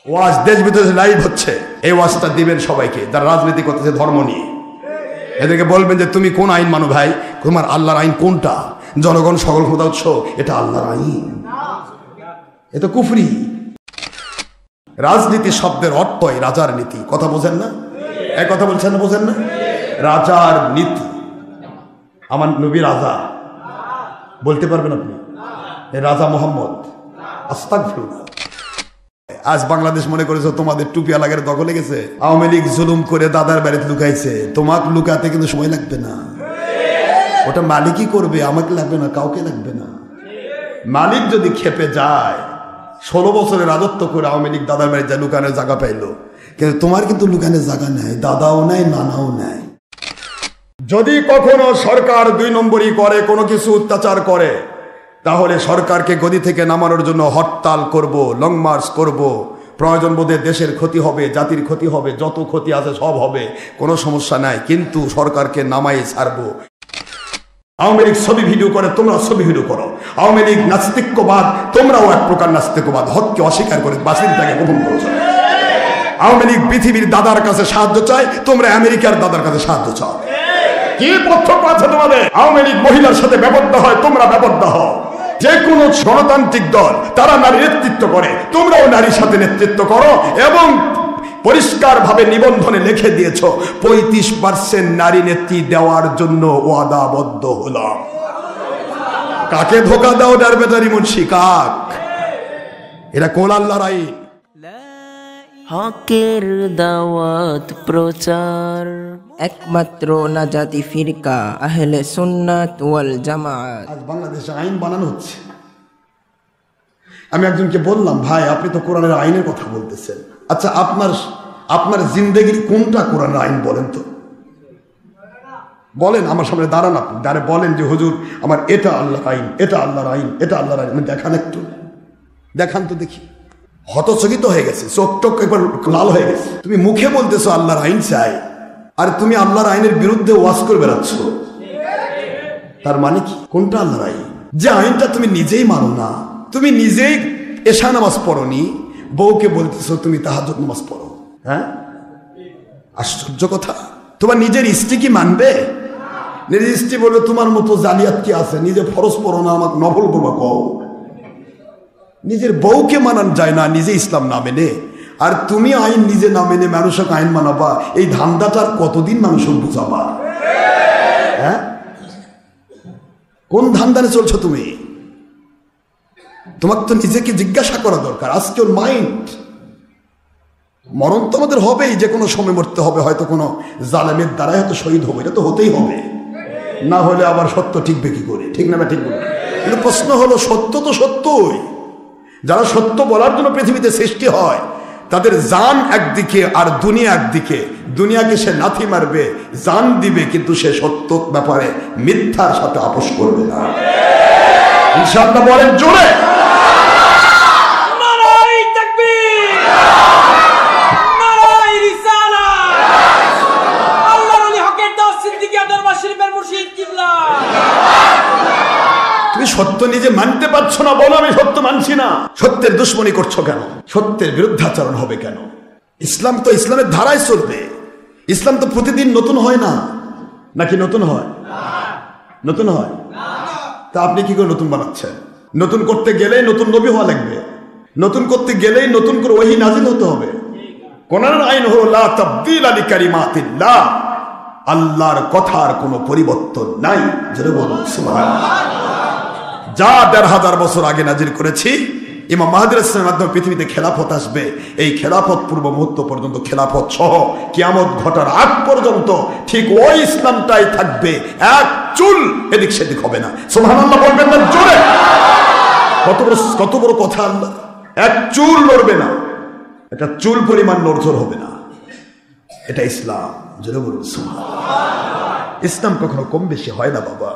ওয়াজ দেশ বিদেশে লাইভ হচ্ছে, এই ওয়াজটা দিবেন সবাইকে যারা রাজনীতি করতেছে ধর্ম নিয়ে। এদেরকে বলবেন যে তুমি কোন আইন মানো ভাই, তোমার আল্লাহর আইন কোনটা? জনগণ সকল ক্ষমতা উৎস, এটা আল্লাহর আইন, এটা কুফরি। রাজনীতি শব্দের অর্থই রাজার নীতি। কথা বোঝেন না? এক কথা বলছেন না, বোঝেন না? রাজার নীতি। আমার নবী রাজা বলতে পারবেন আপনি? রাজা মোহাম্মদ। আস্তাগফিরুল্লাহ। আজ বাংলাদেশ মনে করেছো তোমাদের টুপিয়া লাগার দখলে গেছে। আওয়ামী লীগ জুলুম করে দাদার বাড়িতে লুকাইছে, তোমাকে লুকাতে কিন্তু সময় লাগবে না। ওটা মালিকই করবে, আমাকে লাগবে না, কাউকে লাগবে না। মালিক যদি খেপে যায়, 16 বছরের রাজত্ব করে আওয়ামী লীগ দাদার বাড়িতে যা লুকানোর জায়গা পাইলো, কিন্তু তোমার কিন্তু লুকানোর জায়গা নাই, দাদাও নাই, নানাও নাই। যদি কখনো সরকার 2 নম্বরই করে, কোনো কিছু অত্যাচার করে, তাহলে সরকারকে গদি থেকে নামানোর জন্য হরতাল করব, লং মার্চ করব। প্রয়োজন বোধে দেশের ক্ষতি হবে, জাতির ক্ষতি হবে, যত ক্ষতি আছে সব হবে, কোনো সমস্যা নাই, কিন্তু সরকারকে নামাই ছাড়বো। আওয়ামী লীগ ছবি ভিডিও করে, তোমরা ছবি ভিডিও করো। আওয়ামী লীগ নাস্তিক্যবাদ, তোমরাও এক প্রকার নাস্তিক্যবাদ, হককে অস্বীকার করে বাতিলটাকে গোপন করছো। আওয়ামী লীগ পৃথিবীর দাদার কাছে সাহায্য চায়, তোমরা আমেরিকার দাদার কাছে সাহায্য চাও। কি পার্থক্য আছে তোমাদের? আওয়ামী লীগ মহিলার সাথে ব্যাবদ্ধ হয়, তোমরা ব্যাবদ্ধ হও। যে কোনো গণতান্ত্রিক দল তারা নারী নেতৃত্ব করে, তোমরাও নারীর সাথে নেতৃত্ব করো। এবং পরিষ্কার ভাবে নিবন্ধনে লিখে দিয়েছ 35% নারী নেত্রী দেওয়ার জন্য ওয়াদাবদ্ধ হলাম। কাকে ধোকা দাও ডার বেটারি মুন্সি, কাক? এটা কোন আল্লাহর আইন? হকের দাওয়াত প্রচার একমাত্র নাজাতি ফিরকা আহলে সুন্নাত ওয়াল জামাত। আজ বাংলাদেশে আইন বানানো হচ্ছে। আমি একজনকে বললাম, ভাই আপনি তো কোরআনের আইনের কথা বলতেছেন, আচ্ছা আপনার জিন্দেগির কোনটা কোরআনের আইন বলেন তো? বলেন, আমার সামনে দাঁড়ান, আপনি দাঁড়ে বলেন যে হুজুর আমার এটা আল্লাহর আইন, এটা আল্লাহর আইন, এটা আল্লাহর আইন। দেখান, একটু দেখান তো দেখি। হতচকিত হয়ে গেছে, চোখ টোক একবার লাল হয়ে গেছে। তুমি মুখে বলতেছো আল্লাহর আইন চাই, আর তুমি আল্লাহর আইনের বিরুদ্ধে ওয়াজ করে বেড়াচ্ছ। তার মানে কি? কোনটা আল্লাহর আইন? যে আইনটা তুমি নিজেই মানো না। তুমি নিজেই এশা নামাজ পড়নি, বউকে বলতেছো তুমি তাহাজ্জুদ নামাজ পড়ো। হ্যাঁ, আশ্চর্য কথা। তোমার নিজের স্ত্রী কি মানবে? নিজের স্ত্রী বলবে তোমার মতো জালিয়াত কি আছে, নিজে ফরজ পড়ো না, আমাকে নফল করবা কও। নিজের বউকে মানান যায় না, নিজে ইসলাম না মেনে, আর তুমি আইন নিজে না মেনে মানুষকে আইন মানাবা। এই ধান্দাটার কতদিন মানুষকে বুঝাবা? হ্যাঁ, কোন ধান্দানে চলছো তুমি? তোমাকে তো নিজেকে জিজ্ঞাসা করা দরকার। আজকে ওর মাইন্ড, মরণ তো আমাদের হবেই, যে কোনো সময় মরতে হবে, হয়তো কোনো জালেমের দ্বারাই হয়তো শহীদ হবে, এটা তো হতেই হবে, না হলে আবার সত্য ঠিকবে কি করে? ঠিক না? ঠিক বলে। কিন্তু প্রশ্ন হলো, সত্য তো সত্যই। যারা সত্য বলার জন্য পৃথিবীতে সৃষ্টি হয়, তাদের জান একদিকে আর দুনিয়া একদিকে। দুনিয়াকে সে লাথি মারবে, জান দিবে, কিন্তু সে সত্য ব্যাপারে মিথ্যার সাথে আপোষ করবে না। ইনশাআল্লাহ বলেন জোরে। নারায়ে তাকবীর, নারায়ে রিসালাত। আল্লাহর ওলি হকের দাওয়াত সিদ্দিকী দরবার শরীফের মুর্শিদ কিবলা। তুমি সত্য নিজে মানতে পারছো না, বলো আমি সত্য মানছি না। সত্যের দুশ্মনী করছো কেন? সত্যের বিরুদ্ধাচরণ হবে কেন? ইসলাম তো ইসলামের ধারায় চলবে। ইসলাম তো প্রতিদিন নতুন হয় না, নাকি নতুন হয়? নতুন হয়। তা আপনি কি করে নতুন বানাচ্ছেন? নতুন করতে গেলেই নতুন নবী হওয়া লাগবে, নতুন করতে গেলেই নতুন করে ওহী নাজিল হতে হবে। কোরআনের আইন হলো লা তাবদীলা লিকালিমাতিল্লাহ, আল্লাহর কথার কোনো পরিবর্তন নাই। যারা বলুন সুবহানাল্লাহ। যা ১৫০০ বছর আগে নাজিল করেছি, ইমাম মাহদী ইসলামের মাধ্যমে পৃথিবীতে খেলাফত আসবে। এই খেলাফত পূর্ব মুহূর্ত পর্যন্ত, খেলাফত সহ কিয়ামত ঘটার আগ পর্যন্ত ঠিক ওই ইসলামটাই থাকবে, এক চুল এদিক সেদিক হবে না। সুবহানাল্লাহ বলবেন না জোরে? কত বড় কথা! আল্লাহ এক চুল লড়বে না, একটা চুল পরিমাণ নড়চড় হবে না। এটা ইসলাম। জোরে বলুন সুবহানাল্লাহ। ইসলাম কখনো কম বেশি হয় না বাবা।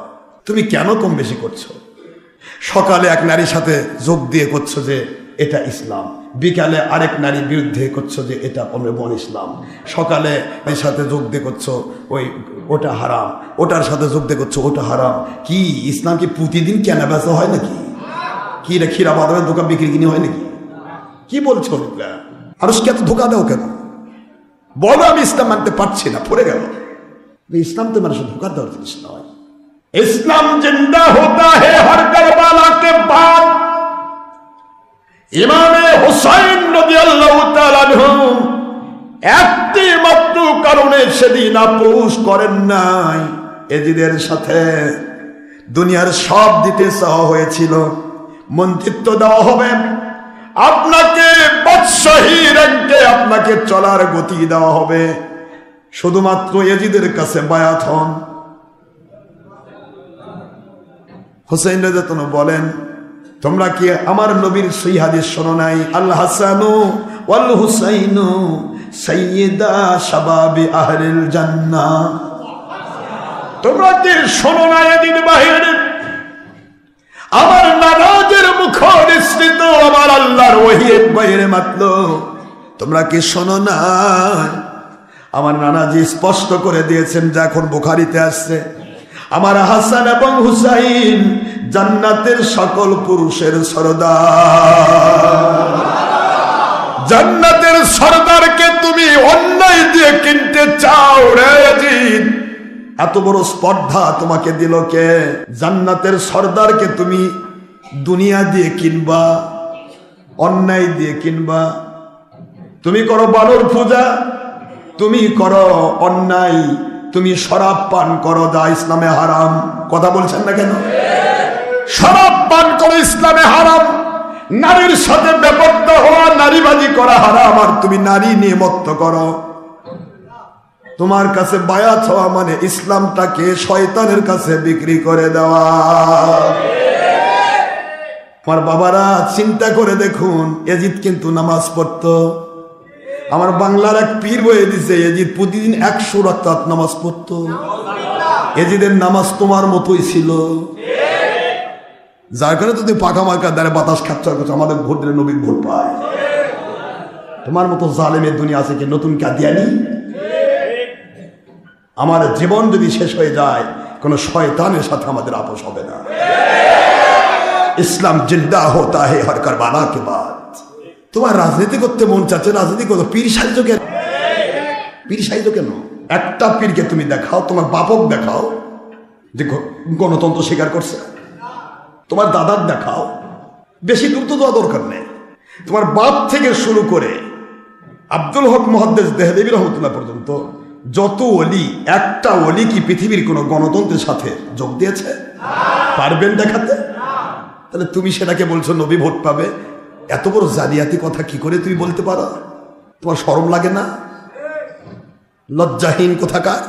তুমি কেন কম বেশি করছো? সকালে এক নারীর সাথে যোগ দিয়ে করছো যে এটা ইসলাম, বিকালে আরেক নারীর বিরুদ্ধে করছো যে এটা অনবন ইসলাম। সকালে এর সাথে যোগ দিয়ে করছো ওটা হারাম, ওটার সাথে যোগ দিয়ে করছো ওটা হারাম। কি ইসলাম কি প্রতিদিন কেনা বেচা হয় নাকি? কি রে, ক্ষীরা বাদামের দোকান বিক্রি কিনে হয় নাকি? কি বলছো? আরশকে এত ধোকা দাও কেন? বলো আমি ইসলাম মানতে পারছি না, পড়ে গেল। ইসলাম তো মানুষের ধোকা দেওয়ার জিনিস নয়। ইসলাম জিন্দা হোতা হে হর কারবালা কে বাদ। ইমামে হুসাইন রাদিয়াল্লাহু তাআলা আনহু একটি মাত্র কারণে সেদিন আপোষ করেন নাই। এজিদের সাথে দুনিয়ার সব দিতে চাওয়া হয়েছিল, মন্ত্রিত্ব দেওয়া হবে আপনাকে, বাদশাহী র্যাঙ্কে আপনাকে চলার গতি দেওয়া হবে, শুধুমাত্র এজিদের কাছে বায়াত হন। হুসাইন রাদিয়াল্লাহু বলেন, তোমরা কি আমার নবীর সই হাদিস শোনো নাই? আল হাসানু ওয়াল হুসাইনু সাইয়্যিদা শাবাবি আহলিল জান্নাহ। তোমরা কি শোনো না এদিন বাহির আমার নানাজের মুখ নিঃসৃত আমার আল্লাহর ওহীর বাইরে মাত্র? তোমরা কি শোনো না? আমার নানাজি স্পষ্ট করে দিয়েছেন, যা এখন বুখারীতে আসছে, আমার হাসান এবং হুসাইন জান্নাতের সকল পুরুষের সরদার। জান্নাতের সরদারকে তুমি অন্যায় দিয়ে কিনতে চাও রে ইয়াজিদ? এত বড় স্পর্ধা তোমাকে দিল কে? জান্নাতের সরদারকে তুমি দুনিয়া দিয়ে কিনবা, অন্যায় দিয়ে কিনবা। তুমি করো বানর পূজা, তুমি করো অন্যায়, তুমি শরাব পান করো, যা ইসলামে হারাম। কথা বলছেন না কেন? শরাব পান করো, ইসলামে হারাম। নারীর সাথে বেপরোয়া হওয়া, নারীবাজি করা হারাম, আর তুমি নারী নিয়ে মত্ত করো। তোমার কাছে বায়াত হওয়া মানে ইসলামটাকে শয়তানের কাছে বিক্রি করে দেওয়া। আমার বাবারা চিন্তা করে দেখুন, এজিদ কিন্তু নামাজ পড়তো। আমার বাংলার এক পীর বয়ে দিছে, এজিদ প্রতিদিন 100 রাকাত নামাজ পড়তো। এজিদের নামাজ তোমার মতোই ছিল, যার কারণে তুমি পাকা মার্কা দ্বারা বাতাস খাচ্ছ, আমাদের ভোট দিলে নবীর ভোট পায়। তোমার মতো জালেমের দুনিয়া আছে কি নতুন কাদিয়ানি? আমার জীবন যদি শেষ হয়ে যায়, কোন শয়তানের সাথে আমাদের আপোষ হবে না। ইসলাম জিন্দা হোতা হে হর কারবালা কে বাদ। তোমার রাজনীতি করতে মন চাচ্ছে, রাজনীতি করো, পীর সাহিত্য কেন? পীর সাহিত্য কেন? একটা পীরকে তুমি দেখাও, তোমার বাপক দেখাও যে গণতন্ত্র স্বীকার করছে, তোমার দাদার দেখাও, বেশি দূর তো যাওয়া দরকার নেই। তোমার বাপ থেকে শুরু করে আব্দুল হক মুহাদ্দিস দেহলেভি রহমতুল্লাহ পর্যন্ত যত ওলি, একটা ওলি কি পৃথিবীর কোন গণতন্ত্রের সাথে যোগ দিয়েছে? পারবেন দেখাতে? তাহলে তুমি সেটাকে বলছো নবী ভোট পাবে। এত বড় জালিয়াতি কথা কি করে তুমি বলতে পারো? তোমার শরম লাগে না? লজ্জাহীন কোথাকার।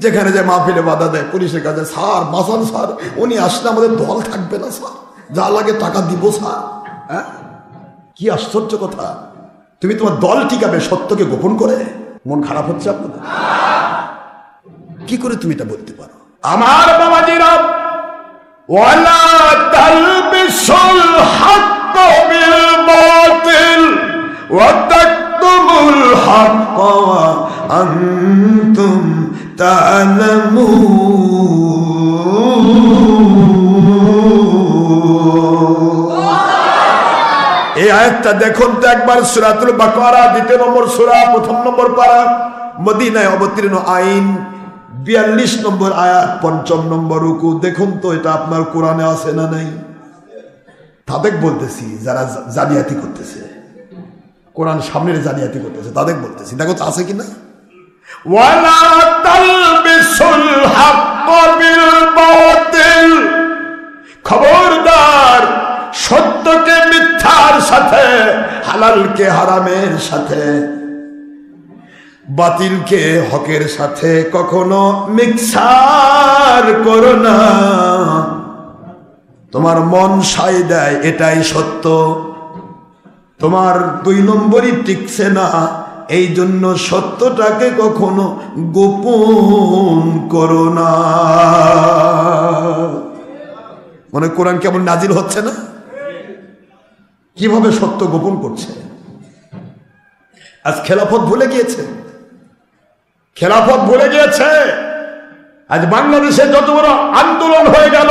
যেখানে যে মাহফিলে বাধা দেয়, পুলিশের কাছে, স্যার মাসান স্যার উনি আসলে আমাদের দল থাকবে না স্যার, যা লাগে টাকা দিব স্যার। হ্যাঁ, কি আশ্চর্য কথা। তুমি তোমার দল টিকাবে সত্যকে গোপন করে? মন খারাপ হচ্ছে আপনাদের? কি করে তুমি এটা বলতে পারো? আমার বাবাজিরা, ওয়ালা তালবিসুল হক বিল বাতিল ওয়া তাকতুমুল হক ওয়া আনতুম তা'লামুন। এই আয়াতটা দেখুন তো একবার, সূরাতুল বাকারা 2 নম্বর সূরা 1 নম্বর পারা, মদিনায় অবতীর্ণ আইন 42 নম্বর আয়াত 5 নম্বর রুকু। দেখুন তো এটা আপনার কোরআনে আছে না নাই? তাদের বলতেছি যারা জালিয়াতি করতেছে, কোরআন সামনের জালিয়াতি করতেছে, তাদের বলতেছি দেখো তো আছে কিনা। ওয়ালা তালবিসুল হক বিল বাতিল, খবরদার সত্যকে মিথ্যার সাথে, হালালকে হারামের সাথে, বাতিলকে হকের সাথে কখনো মিক্সার করো না। তোমার মন সায় দেয় এটাই সত্য, তোমার 2 নম্বরই টিকছে না, এই জন্য সত্যটাকে কখনো গোপন করো না। মানে কোরআন কেমন নাজিল হচ্ছে না? কিভাবে সত্য গোপন করছে। আজ খেলাফত ভুলে গিয়েছে, খেলাফত ভুলে গিয়েছে। আজ বাংলাদেশে যত বড় আন্দোলন হয়ে গেল,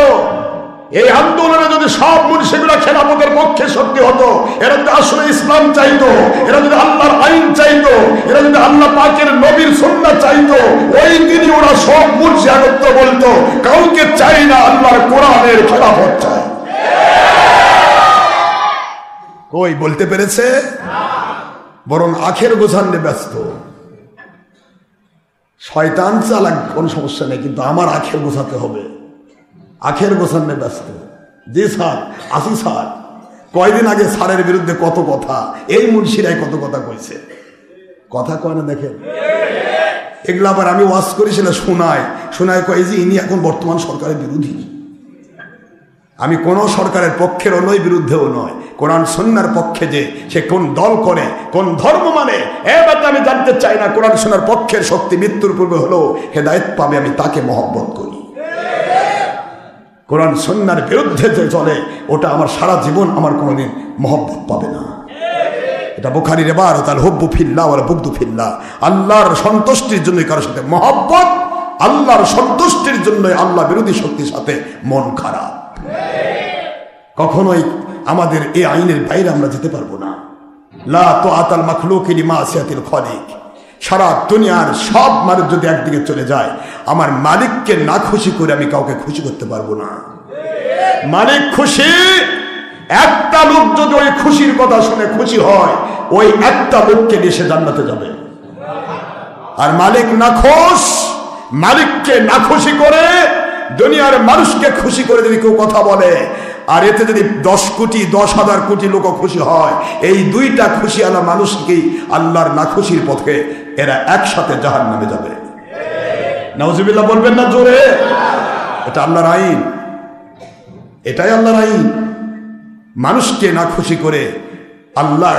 এই আন্দোলনে যদি সব মুন্সিগুলা খেলাফতের পক্ষে শক্তি হতো, এরা যদি আসলে ইসলাম চাইতো, এরা যদি আল্লাহর আইন চাইতো, এরা যদি আল্লাহ পাকের নবীর সুন্নাহ চাইতো, ওই দিনই ওরা সব মুন্সি একত্র বলতো কাউকে চাই না, আল্লাহর কোরআনের খেলাফত চাই। কই বলতে পেরেছে? বরং আখের গোছান্নে ব্যস্ত। শয়তান চালাক, কোন সমস্যা নেই, কিন্তু আমার আখের গোছাতে হবে, আখের গোছান্নে ব্যস্ত। জি স্যার, আসি স্যার। কয়দিন আগে স্যারের বিরুদ্ধে কত কথা, এই মুন্সিরাই কত কথা কইছে, কথা কয় না দেখেন। এগুলো আবার আমি ওয়াজ করি, সেটা শোনায় কয় যে ইনি এখন বর্তমান সরকারের বিরোধী। আমি কোন সরকারের পক্ষেরও নই, বিরুদ্ধেও নয়, কোরআন সুন্নাহর পক্ষে। যে সে কোন দল করে, কোন ধর্ম মানে, এবার আমি জানতে চাই না। কোরআন সুন্নাহর পক্ষের শক্তি মৃত্যুর পূর্বে হলেও হেদায়েত পাবে, আমি তাকে মহব্বত করি। কোরআন সুন্নাহর বিরুদ্ধে যে চলে, ওটা আমার সারা জীবন আমার কোনোদিন মহব্বত পাবে না। এটা বুখারীর ইবারত, আল হুব্বু ফিল্লাহ ওয়াল বুগদু ফিল্লাহ। আল্লাহর সন্তুষ্টির জন্য কারোর সাথে মহব্বত, আল্লাহর সন্তুষ্টির জন্য আল্লাহ বিরোধী শক্তির সাথে মন খারাপ। কখনোই আমাদের এই আইনের বাইরে আমরা যেতে পারবো না। লা তুআতাল মাখলুকি লিমাসিয়াতিল খালিক। সারা দুনিয়ার সব মানুষ যদি একদিকে চলে যায়, আমার মালিককে না খুশি করে আমি কাউকে খুশি করতে পারবো না। মালিক খুশি, একটা লোক যদি ওই খুশির কথা শুনে খুশি হয়, ওই একটা লোককে নিয়ে সে জান্নাতে যাবে। আর মালিক না খুশ, মালিককে না খুশি করে দুনিয়ার মানুষকে খুশি করে যদি কেউ কথা বলে, আর এতে যদি 10 কোটি 10,000 কোটি লোক খুশি হয়, এই দুইটা খুশি আলা মানুষকেই আল্লাহর না খুশির পথে এরা একসাথে জাহান্নামে যাবে। নাউজুবিল্লাহ বলবেন না জোরে? এটা আল্লাহর আইন, এটাই আল্লাহর আইন। মানুষকে না খুশি করে আল্লাহ,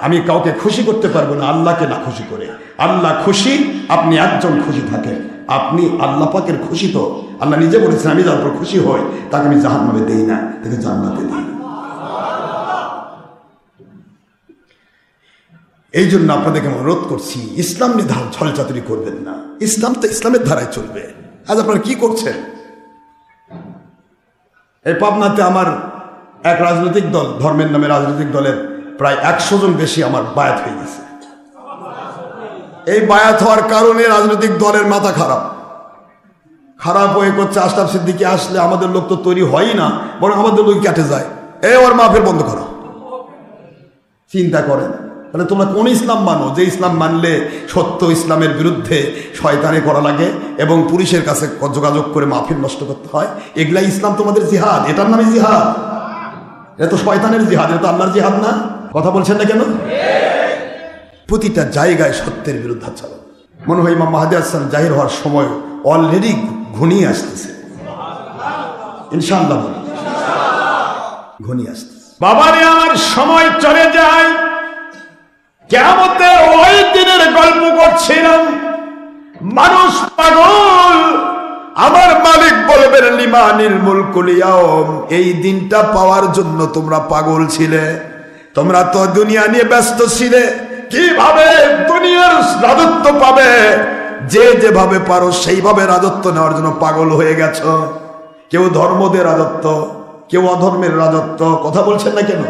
আমি কাউকে খুশি করতে পারবো না আল্লাহকে না খুশি করে। আল্লাহ খুশি, আপনি একজন খুশি থাকেন, আপনি আল্লাহ পাকের খুশি। তো আল্লাহ নিজে বলেছেন, আমি যার উপর খুশি হই তাকে আমি জাহান্নামে দেই না, তাকে জান্নাতে দিই। এই জন্য আপনাদেরকে অনুরোধ করছি, ইসলাম নিয়ে ছলচাতুরি করবেন না। ইসলাম তো ইসলামের ধারায় চলবে। আজ আপনারা কি করছেন? এই পাবনাতে আমার এক রাজনৈতিক দল, ধর্মের নামে রাজনৈতিক দলের প্রায় 100 জন বেশি আমার বায়াত হয়ে গেছে। এই বায়াত হওয়ার কারণে রাজনৈতিক দলের মাথা খারাপ হয়ে করছে। আশরাফ সিদ্দিকী আসলে আমাদের লোক তো তৈরি হয় না, বরং আমাদের লোক কেটে যায়। ওর মাহফিল বন্ধ করো। চিন্তা করেন, তাহলে তোমরা কোন ইসলাম মানো যে ইসলাম মানলে সত্য ইসলামের বিরুদ্ধে শয়তানি করা লাগে এবং পুলিশের কাছে যোগাযোগ করে মাহফিল নষ্ট করতে হয়? এগুলাই ইসলাম তোমাদের জিহাদ? এটার নামে জিহাদ? এটা তো শয়তানের জিহাদ, এটা তো আল্লাহর জিহাদ না। কথা বলছেন না কেন? প্রতিটা জায়গায় সত্যের বিরুদ্ধে চলো। মনে হয় ইমাম মাহদী আসসালাম জাহির হওয়ার সময় অলরেডি ঘনিয়ে আসতেছে, ইনশাআল্লাহ ঘনিয়ে আসতেছে। বাবারে আমার সময় চলে যায়, কিয়ামতের ওই দিনের গল্প করছিলাম। মানুষ পাগল, আমার মালিক বলবেন লিমানিল মুলকুল ইয়াউম। এই দিনটা পাওয়ার জন্য তোমরা পাগল ছিলে, তোমরা তো দুনিয়া নিয়ে ব্যস্ত ছিলে, কিভাবে দুনিয়ার রাজত্ব পাবে। যে যেভাবে পারো সেইভাবে রাজত্ব নেওয়ার জন্য পাগল হয়ে গেছ। কেউ ধর্মদের রাজত্ব, কেউ অধর্মের রাজত্ব। কথা বলছেন না কেন?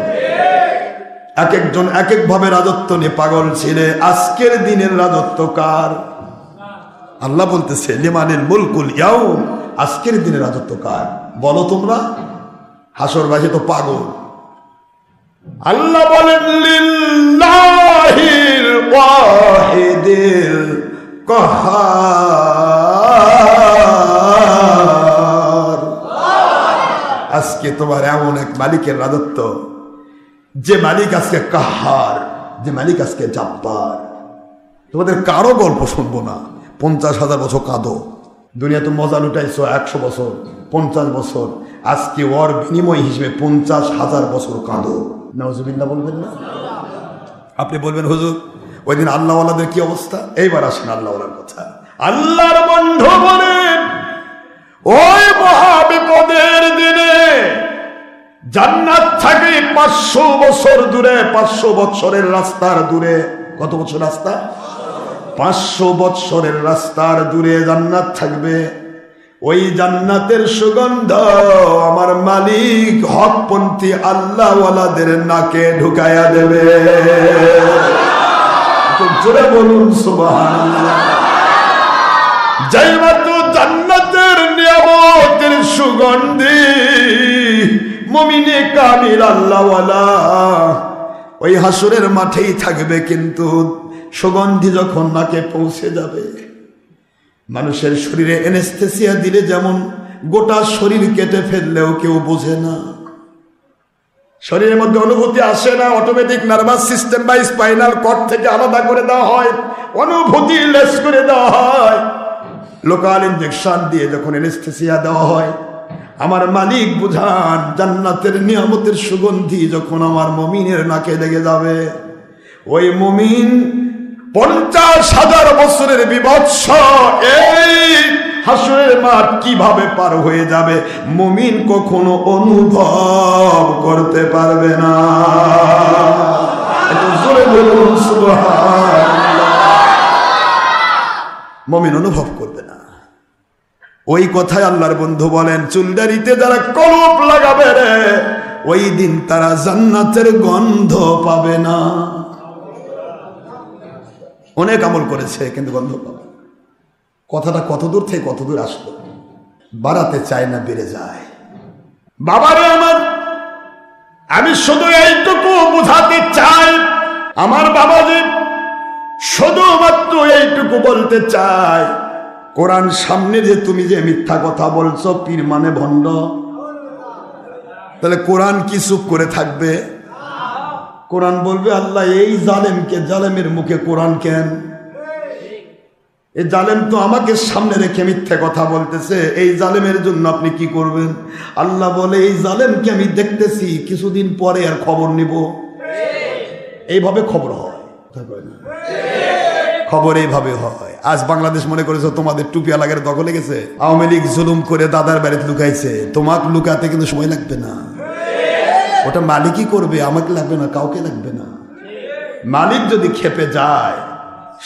এক একজন এক এক ভাবে রাজত্ব নিয়ে পাগল ছিলে। আজকের দিনের রাজত্ব কার? আল্লাহ বলতেছে লিমানিল মুলকুল ইয়াউম। আজকের দিনের রাজত্ব কার বলো তোমরা? হাসরবাসী তো পাগল। আল্লাহ বলেন লিল্লাহিল ওয়াহিদিল কাহার। আজকে তোমার এমন এক মালিকের রাজত্ব, যে মালিক আজকে কাহার, যে মালিক আজকে জাব্বার। তোমাদের কারো গল্প শুনবো না। 50,000 বছর কাঁদো, দুনিয়া তো মজা লুটাইছো 100 বছর 50 বছর, আজকে ওর বিনিময় হিসেবে 50,000 বছর কাঁদো। নাউজুবিল্লাহ বলবেন না? আপনি বলবেন হুজুর ওই দিন আল্লাহওয়ালাদের কি অবস্থা? এইবার আসেন আল্লাহওয়ালার কথা। আল্লাহর বন্ধু বলেন, ওই মহাবিপদের দিনে জান্নাত থাকে 500 বছর দূরে, 500 বছরের রাস্তার দূরে। কত বছর রাস্তা? 500 বছরের রাস্তার দূরে জান্নাত থাকবে। ওই জান্নাতের সুগন্ধ আমার মালিক হকপন্থী আল্লাহওয়ালাদের নাকে ঢুকাইয়া দেবে। জোরে বলুন সুবহানাল্লাহ। যেই মাত্র জান্নাতের নিয়ামতের সুগন্ধি মুমিনে কামিল আল্লাহওয়ালা ওই হাসরের মাঠেই থাকবে, কিন্তু সুগন্ধি যখন নাকে পৌঁছে যাবে, মানুষের শরীরে এনেস্থেসিয়া দিলে যেমন গোটা শরীর কেটে ফেললেও কেউ বোঝে না, শরীরের মধ্যে অনুভূতি আসে না, অটোমেটিক নার্ভাস সিস্টেম বা স্পাইনাল কর্ড থেকে আলাদা করে দেওয়া হয়, অনুভূতি লেস করে দেওয়া হয়, লোকাল ইনজেকশন দিয়ে যখন এনেস্থেসিয়া দেওয়া হয়, আমার মালিক বুঝান জান্নাতের নিয়ামতের সুগন্ধি যখন আমার মুমিনের নাকে লেগে যাবে, ওই মুমিন 50,000 বছরের বিভৎস এই হাসরের মাঠ কিভাবে পার হয়ে যাবে মুমিন কখনো অনুভব করতে পারবে না। একটু জোরে বলুন সুবহানাল্লাহ। মুমিন অনুভব করবে না। ওই কথায় আল্লাহর বন্ধু বলেন, চুলদারিতে যারা কলপ লাগাবে রে, ওই দিন তারা জান্নাতের গন্ধ পাবে না। অনেক আমল করেছে কিন্তু গন্ধ পাবে। কথাটা কত দূর থেকে কত দূর আসলো, বাড়াতে চায় না, বেড়ে যায়। বাবারে আমার, আমি শুধু এইটুকু বুঝাতে চাই, আমার বাবাজি শুধুমাত্র এইটুকু বলতে চাই, কোরআন সামনে যে তুমি যে মিথ্যা কথা বলছো পীর মানে ভণ্ড, তাহলে কোরআন কি চুপ করে থাকবে? কোরআন বলবে আল্লাহ এই জালেমকে, জালেমের মুখে কোরআন কেন? এই জালেম তো আমাকে সামনে রেখে মিথ্যে কথা বলতেছে, এই জালেমের জন্য আপনি কি করবেন? আল্লাহ বলে এই জালেমকে আমি দেখতেছি, কিছুদিন পরে আর খবর নিব। এইভাবে খবর হয়, খবর এইভাবে হয়। আজ বাংলাদেশ মনে করেছো তোমাদের টুপিয়া লাগার দখলে গেছে, আওয়ামী লীগ জুলুম করে দাদার বাড়িতে লুকাইছে, তোমাকে লুকাতে কিন্তু সময় লাগবে না, ওটা মালিকই করবে, আমাকে লাগবে না, কাউকে লাগবে না। মালিক যদি খেপে যায়,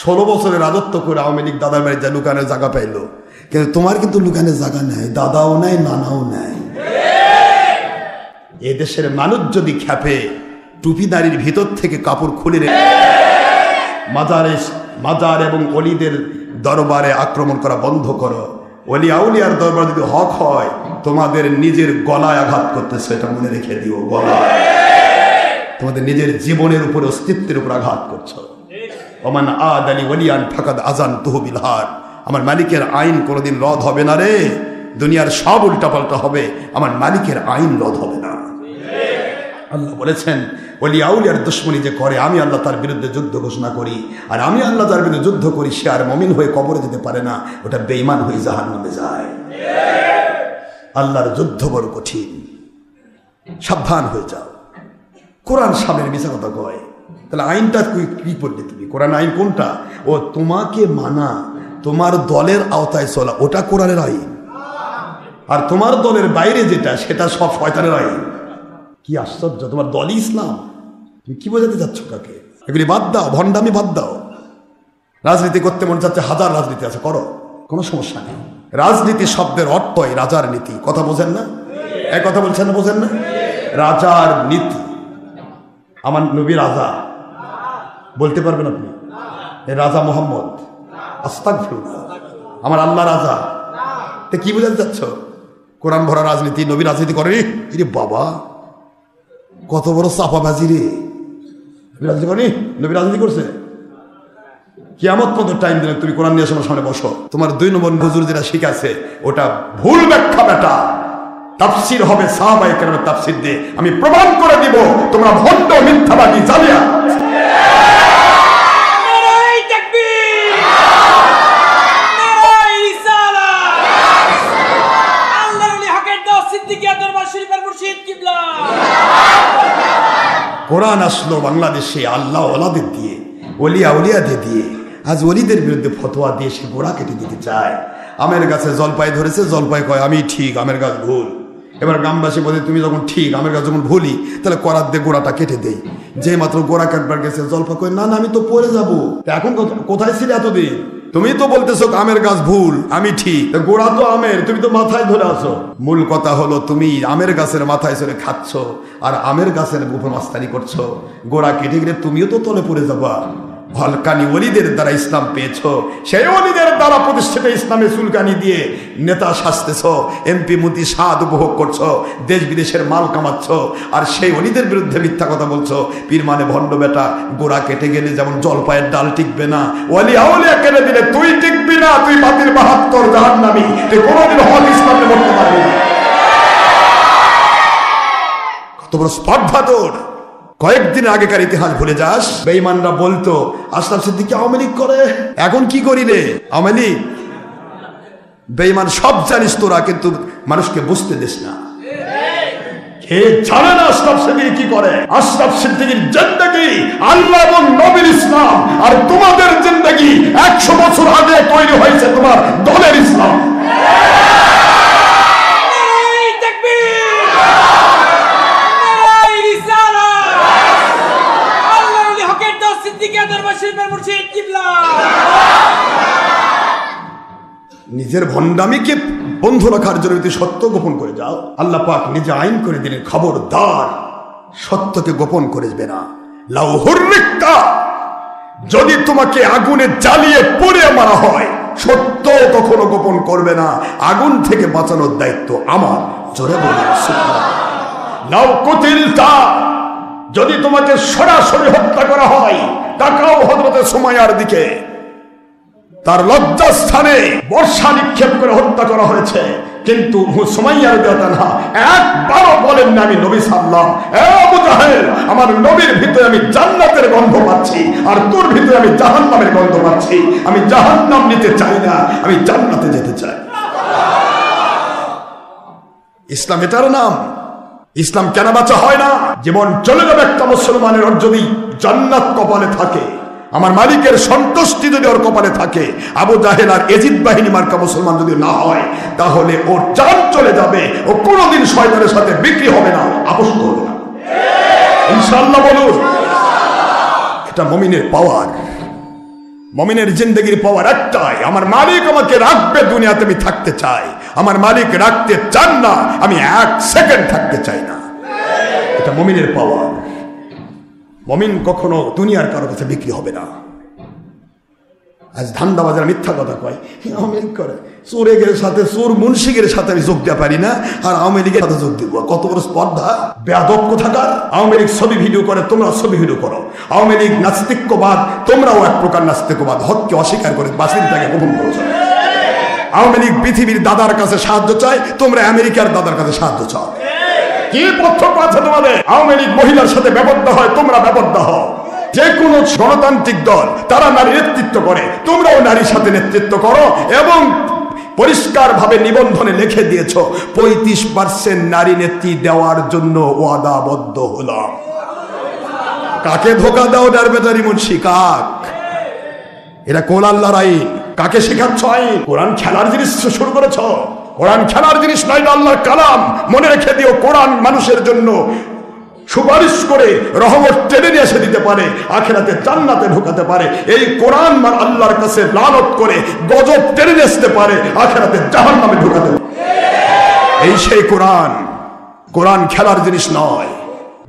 16 বছরের রাজত্ব করে আওয়ামী লীগ দাদার বাড়ি যা লুকানোর জায়গা পাইলো, কিন্তু তোমার কিন্তু লুকানোর জায়গা নাই, দাদাও নাই, নানাও নাই। এ দেশের মানুষ যদি খেপে, টুপিদারির ভিতর থেকে কাপড় খুলে রেখে মাজার এবং অলিদের দরবারে আক্রমণ করা বন্ধ করো। অলি আউলিয়ার দরবার যদি হক হয়, তোমাদের নিজের গলায় আঘাত করতেছে, এটা মনে রেখে দিও। গলায় তোমাদের নিজের জীবনের উপরে, অস্তিত্বের উপর আঘাত করছো। ওমান আদালি ওলিয়ান ফাকাদ আজান তুহবিল হার। আমার মালিকের আইন কোনোদিন রদ হবে না রে, দুনিয়ার সব উল্টাপাল্টা হবে, আমার মালিকের আইন রদ হবে না। আল্লাহ বলেছেন ওলি আউলিয়ার দুশমনী যে করে, আমি আল্লাহ তার বিরুদ্ধে যুদ্ধ ঘোষণা করি, আর আমি আল্লাহ তার বিরুদ্ধে যুদ্ধ করি, সে আর মুমিন হয়ে কবরে যেতে পারে না, ওটা বেঈমান হয়ে জাহান্নামে যায়। আল্লাহর যুদ্ধ বড় কঠিন, সাবধান হয়ে যাও। কোরআন সামনের মিশা কথা কয়, তাহলে আইনটা কি পড়লে তুমি? কোরআন আইন কোনটা? ও তোমাকে মানা, তোমার দলের আওতায় চলা, ওটা কোরআনের আইন, আর তোমার দলের বাইরে যেটা, সেটা সব শয়তানের আইন। কি আশ্চর্য, তোমার দলই ইসলাম, তুমি কি বোঝাতে যাচ্ছ কাকে? এগুলি বাদ দাও, ভণ্ডামি বাদ দাও। রাজনীতি করতে মন চাচ্ছে, হাজার রাজনীতি আছে, করো, কোনো সমস্যা নেই। রাজনীতি শব্দের অর্থই রাজার নীতি, কথা বোঝেন না? এক কথা বলছেন না, বোঝেন না? রাজার নীতি। আমার নবী রাজা, বলতে পারবেন আপনি? রাজা মোহাম্মদ, আস্তাগফিরুল্লাহ, আমার আল্লাহ রাজা। তে কি বোঝাতে চাচ্ছ? কোরআন ভরা রাজনীতি, নবী রাজনীতি করে? রে বাবা, কত বড় চাপাবাজি রে! রাজনীতি করেনি, নবী রাজনীতি করছে। কিয়ামত পর্যন্ত টাইম দিলে তুমি কোরআন নিয়ে সামনে বসো, তোমার 2 নম্বর হুজুর যেটা শিখাছে ওটা ভুল ব্যাখ্যা বেটা। তাফসীর হবে সাহাবায়ে কেরামের তাফসীর দিয়ে, আমি প্রমাণ করে দিব তোমরা ভণ্ড, মিথ্যাবাদী, জালিয়া। নারায়ে তাকবীর, নারায়ে রিসালাত। আল্লাহর ওলি হকের দাস সিদ্দিকী দরবার শরীফের মুর্শিদ কিবলা। কোরআন আসলো বাংলাদেশে আল্লাহ ওলাদের দিয়ে, ওলিয়া উলিয়াদের দিয়ে। আজ ওলিদের বিরুদ্ধে ফতোয়া দিয়ে সে গোড়া কেটে দিতে চায়। আমের গাছে জলপাই ধরেছে, জলপাই কয় আমি ঠিক, আমের গাছ ভুল। এবার গ্রামবাসী বলে তুমি যখন ঠিক, আমের গাছ যখন ভুলি, তাহলে করার দিয়ে গোড়াটা কেটে দেই। যে মাত্র গোড়া কাটবার গেছে, জলপাই কয় না না, আমি তো পড়ে যাবো। এখন কোথায় ছিল এতদিন? তুমি তো বলতেছো আমের গাছ ভুল, আমি ঠিক, গোড়া তো আমের, তুমি তো মাথায় ধরে আছো। মূল কথা হলো তুমি আমের গাছের মাথায় চড়ে খাচ্ছ আর আমের গাছের উপর মাস্তানি করছো। গোড়া কেটে গেলে তুমিও তো তলে পড়ে যাবা। হলকানি ওলিদের দ্বারা ইসলাম পেয়েছ, সেই ওলিদের দ্বারা প্রতিষ্ঠিত ইসলামে চুলকানি দিয়ে নেতা সাজতেছ, এমপি মন্ত্রী স্বাদ উপভোগ করছো, দেশ বিদেশের মাল কামাচ্ছ, আর সেই ওলিদের বিরুদ্ধে মিথ্যা কথা বলছো। পীর মানে ভণ্ড বেটা। গোড়া কেটে গেলে যেমন জলপায়ের ডাল টিকবে না, ওলি আউলিয়া কেটে দিলে তুই টিকবি না, তুই বাতিল 72 জাহান্নামী, তুই কোনোদিন হক ইসলামে বলতে পারবি না। কত বড় স্পর্ধা তোর! কয়েকদিন আগেকার ইতিহাস ভুলে যাস। বেঈমানরা বলতো আশরাফ সিদ্দিকী আওয়ামী লীগ করে, এখন কি করিলে আওয়ামী লীগ। বেঈমান সব জানিস তোরা, কিন্তু মানুষকে বুঝতে দিস না। কে জানে না আশরাফ সিদ্দিকী কি করে? আশরাফ সিদ্দিকীর জিন্দেগি আল্লাহ এবং নবীর ইসলাম, আর তোমাদের জিন্দেগি 100 বছর আগে তৈরি হয়েছে তোমার দলের ইসলাম। নিজের ভণ্ডামিকে বন্ধু রাখার জন্য যদি সত্য গোপন করে যাও, আল্লাহ পাক নিজে আইন করে দিলেন, খবরদার সত্যকে গোপন করে যাবে না। লাউ হুররিকতা, যদি তোমাকে আগুনে জ্বালিয়ে পুড়ে মারা হয়, সত্য কখনো গোপন করবে না। আগুন থেকে বাঁচানোর দায়িত্ব আমার। জোরে বলি সুবহানাল্লাহ। লাউ কুতিলতা, যদি তোমাকে সরাসরি হত্যা করা হয়, তাকাও হযরতে সুমাইয়ার দিকে, তার লজ্জাস্থানে বর্ষা নিক্ষেপ করে হত্যা করা হয়েছে, কিন্তু সুমাইয়া রাদিয়াল্লাহু আনহা একবারও বলেন না আমি নবী সাল্লাম, এ আবু জাহেল, আমার নবীর ভিতরে আমি জান্নাতের গন্ধ পাচ্ছি, আর তোর ভিতরে আমি জাহান্নামের গন্ধ পাচ্ছি। আমি জাহান্নাম নিতে চাই না, আমি জান্নাতে যেতে চাই। ইসলাম এটার নাম। ইসলাম কেন বাঁচা হয় না? জীবন চলে যাবে একটা মুসলমানের, ওর যদি জান্নাত কপালে থাকে, আমার মালিকের সন্তুষ্টি যদি ওর কপালে থাকে, আবু জাহেল আর এজিদ বাহিনী মার্কা মুসলমান যদি না হয়, তাহলে ওর জান চলে যাবে। ও কোনোদিন শয়তানের সাথে বিক্রি হবে না, আপোষ করবে না। ইনশাআল্লাহ বলুন। এটা মুমিনের পাওয়ার। মুমিনের জিন্দেগির পাওয়ার একটাই, আমার মালিক আমাকে রাখবে, দুনিয়াতে আমি থাকতে চাই। আমার মালিক রাখতে চান না, আমি 1 সেকেন্ড থাকতে চাই না। এটা মুমিনের পাওয়ার। মুমিন কখনো দুনিয়ার কারো কাছে বিক্রি হবে না। আজ ধান্দাবাজার মিথ্যা কথা কয়, আওয়ামী লীগ করে, চোরের সাথে চোর মুন্সিকের সাথে আমি যোগ দিতে পারি না, আর আওয়ামী লীগের সাথে যোগ দিব। কত বড় স্পর্ধা! বেয়াদব কোথাকার। আওয়ামী লীগ ছবি ভিডিও করে, তোমরা ছবি ভিডিও করো। আওয়ামী লীগ নাস্তিক্যবাদ, তোমরাও এক প্রকার নাস্তিক্যবাদ। হককে অস্বীকার করে বাতিলটাকে গোপন করছো। আওয়ামী লীগ পৃথিবীর দাদার কাছে সাহায্য চায়, তোমরা আমেরিকার দাদার কাছে সাহায্য চাও। কি পার্থক্য আছে তোমাদের? আওয়ামী লীগ মহিলার সাথে ব্যবদ্ধ হয়, তোমরা ব্যবদ্ধ হও। যে কোনো গণতান্ত্রিক দল, তারা নারী নেতৃত্ব করে, তোমরাও নারীর সাথে নেতৃত্ব করো, এবং পরিষ্কার ভাবে নিবন্ধনে লিখে দিয়েছো 35% নারী নেত্রী দেওয়ার জন্য ওয়াদাবদ্ধ হলাম। কাকে ধোকা দাও ডারবেটারি মুন্সি? কাক? এটা কোন আল্লাহর আইন? কাকে শেখাচ্ছ আইন? কোরআন খেলার জিনিস শুরু করেছ। কোরআন খেলার জিনিস নয়, আল্লাহর কালাম। মনে রেখে দিও, কোরআন মানুষের জন্য সুপারিশ করে রহমত টেনে নিয়ে এসে দিতে পারে, আখিরাতে জান্নাতে ঢোকাতে পারে। এই কোরআন আল্লাহর কাছে লানত করে গজব টেনে নিয়ে আসতে পারে, আখিরাতে জাহান্নামে ঢোকাতে পারে। এই সেই কোরআন। কোরআন খেলার জিনিস নয়।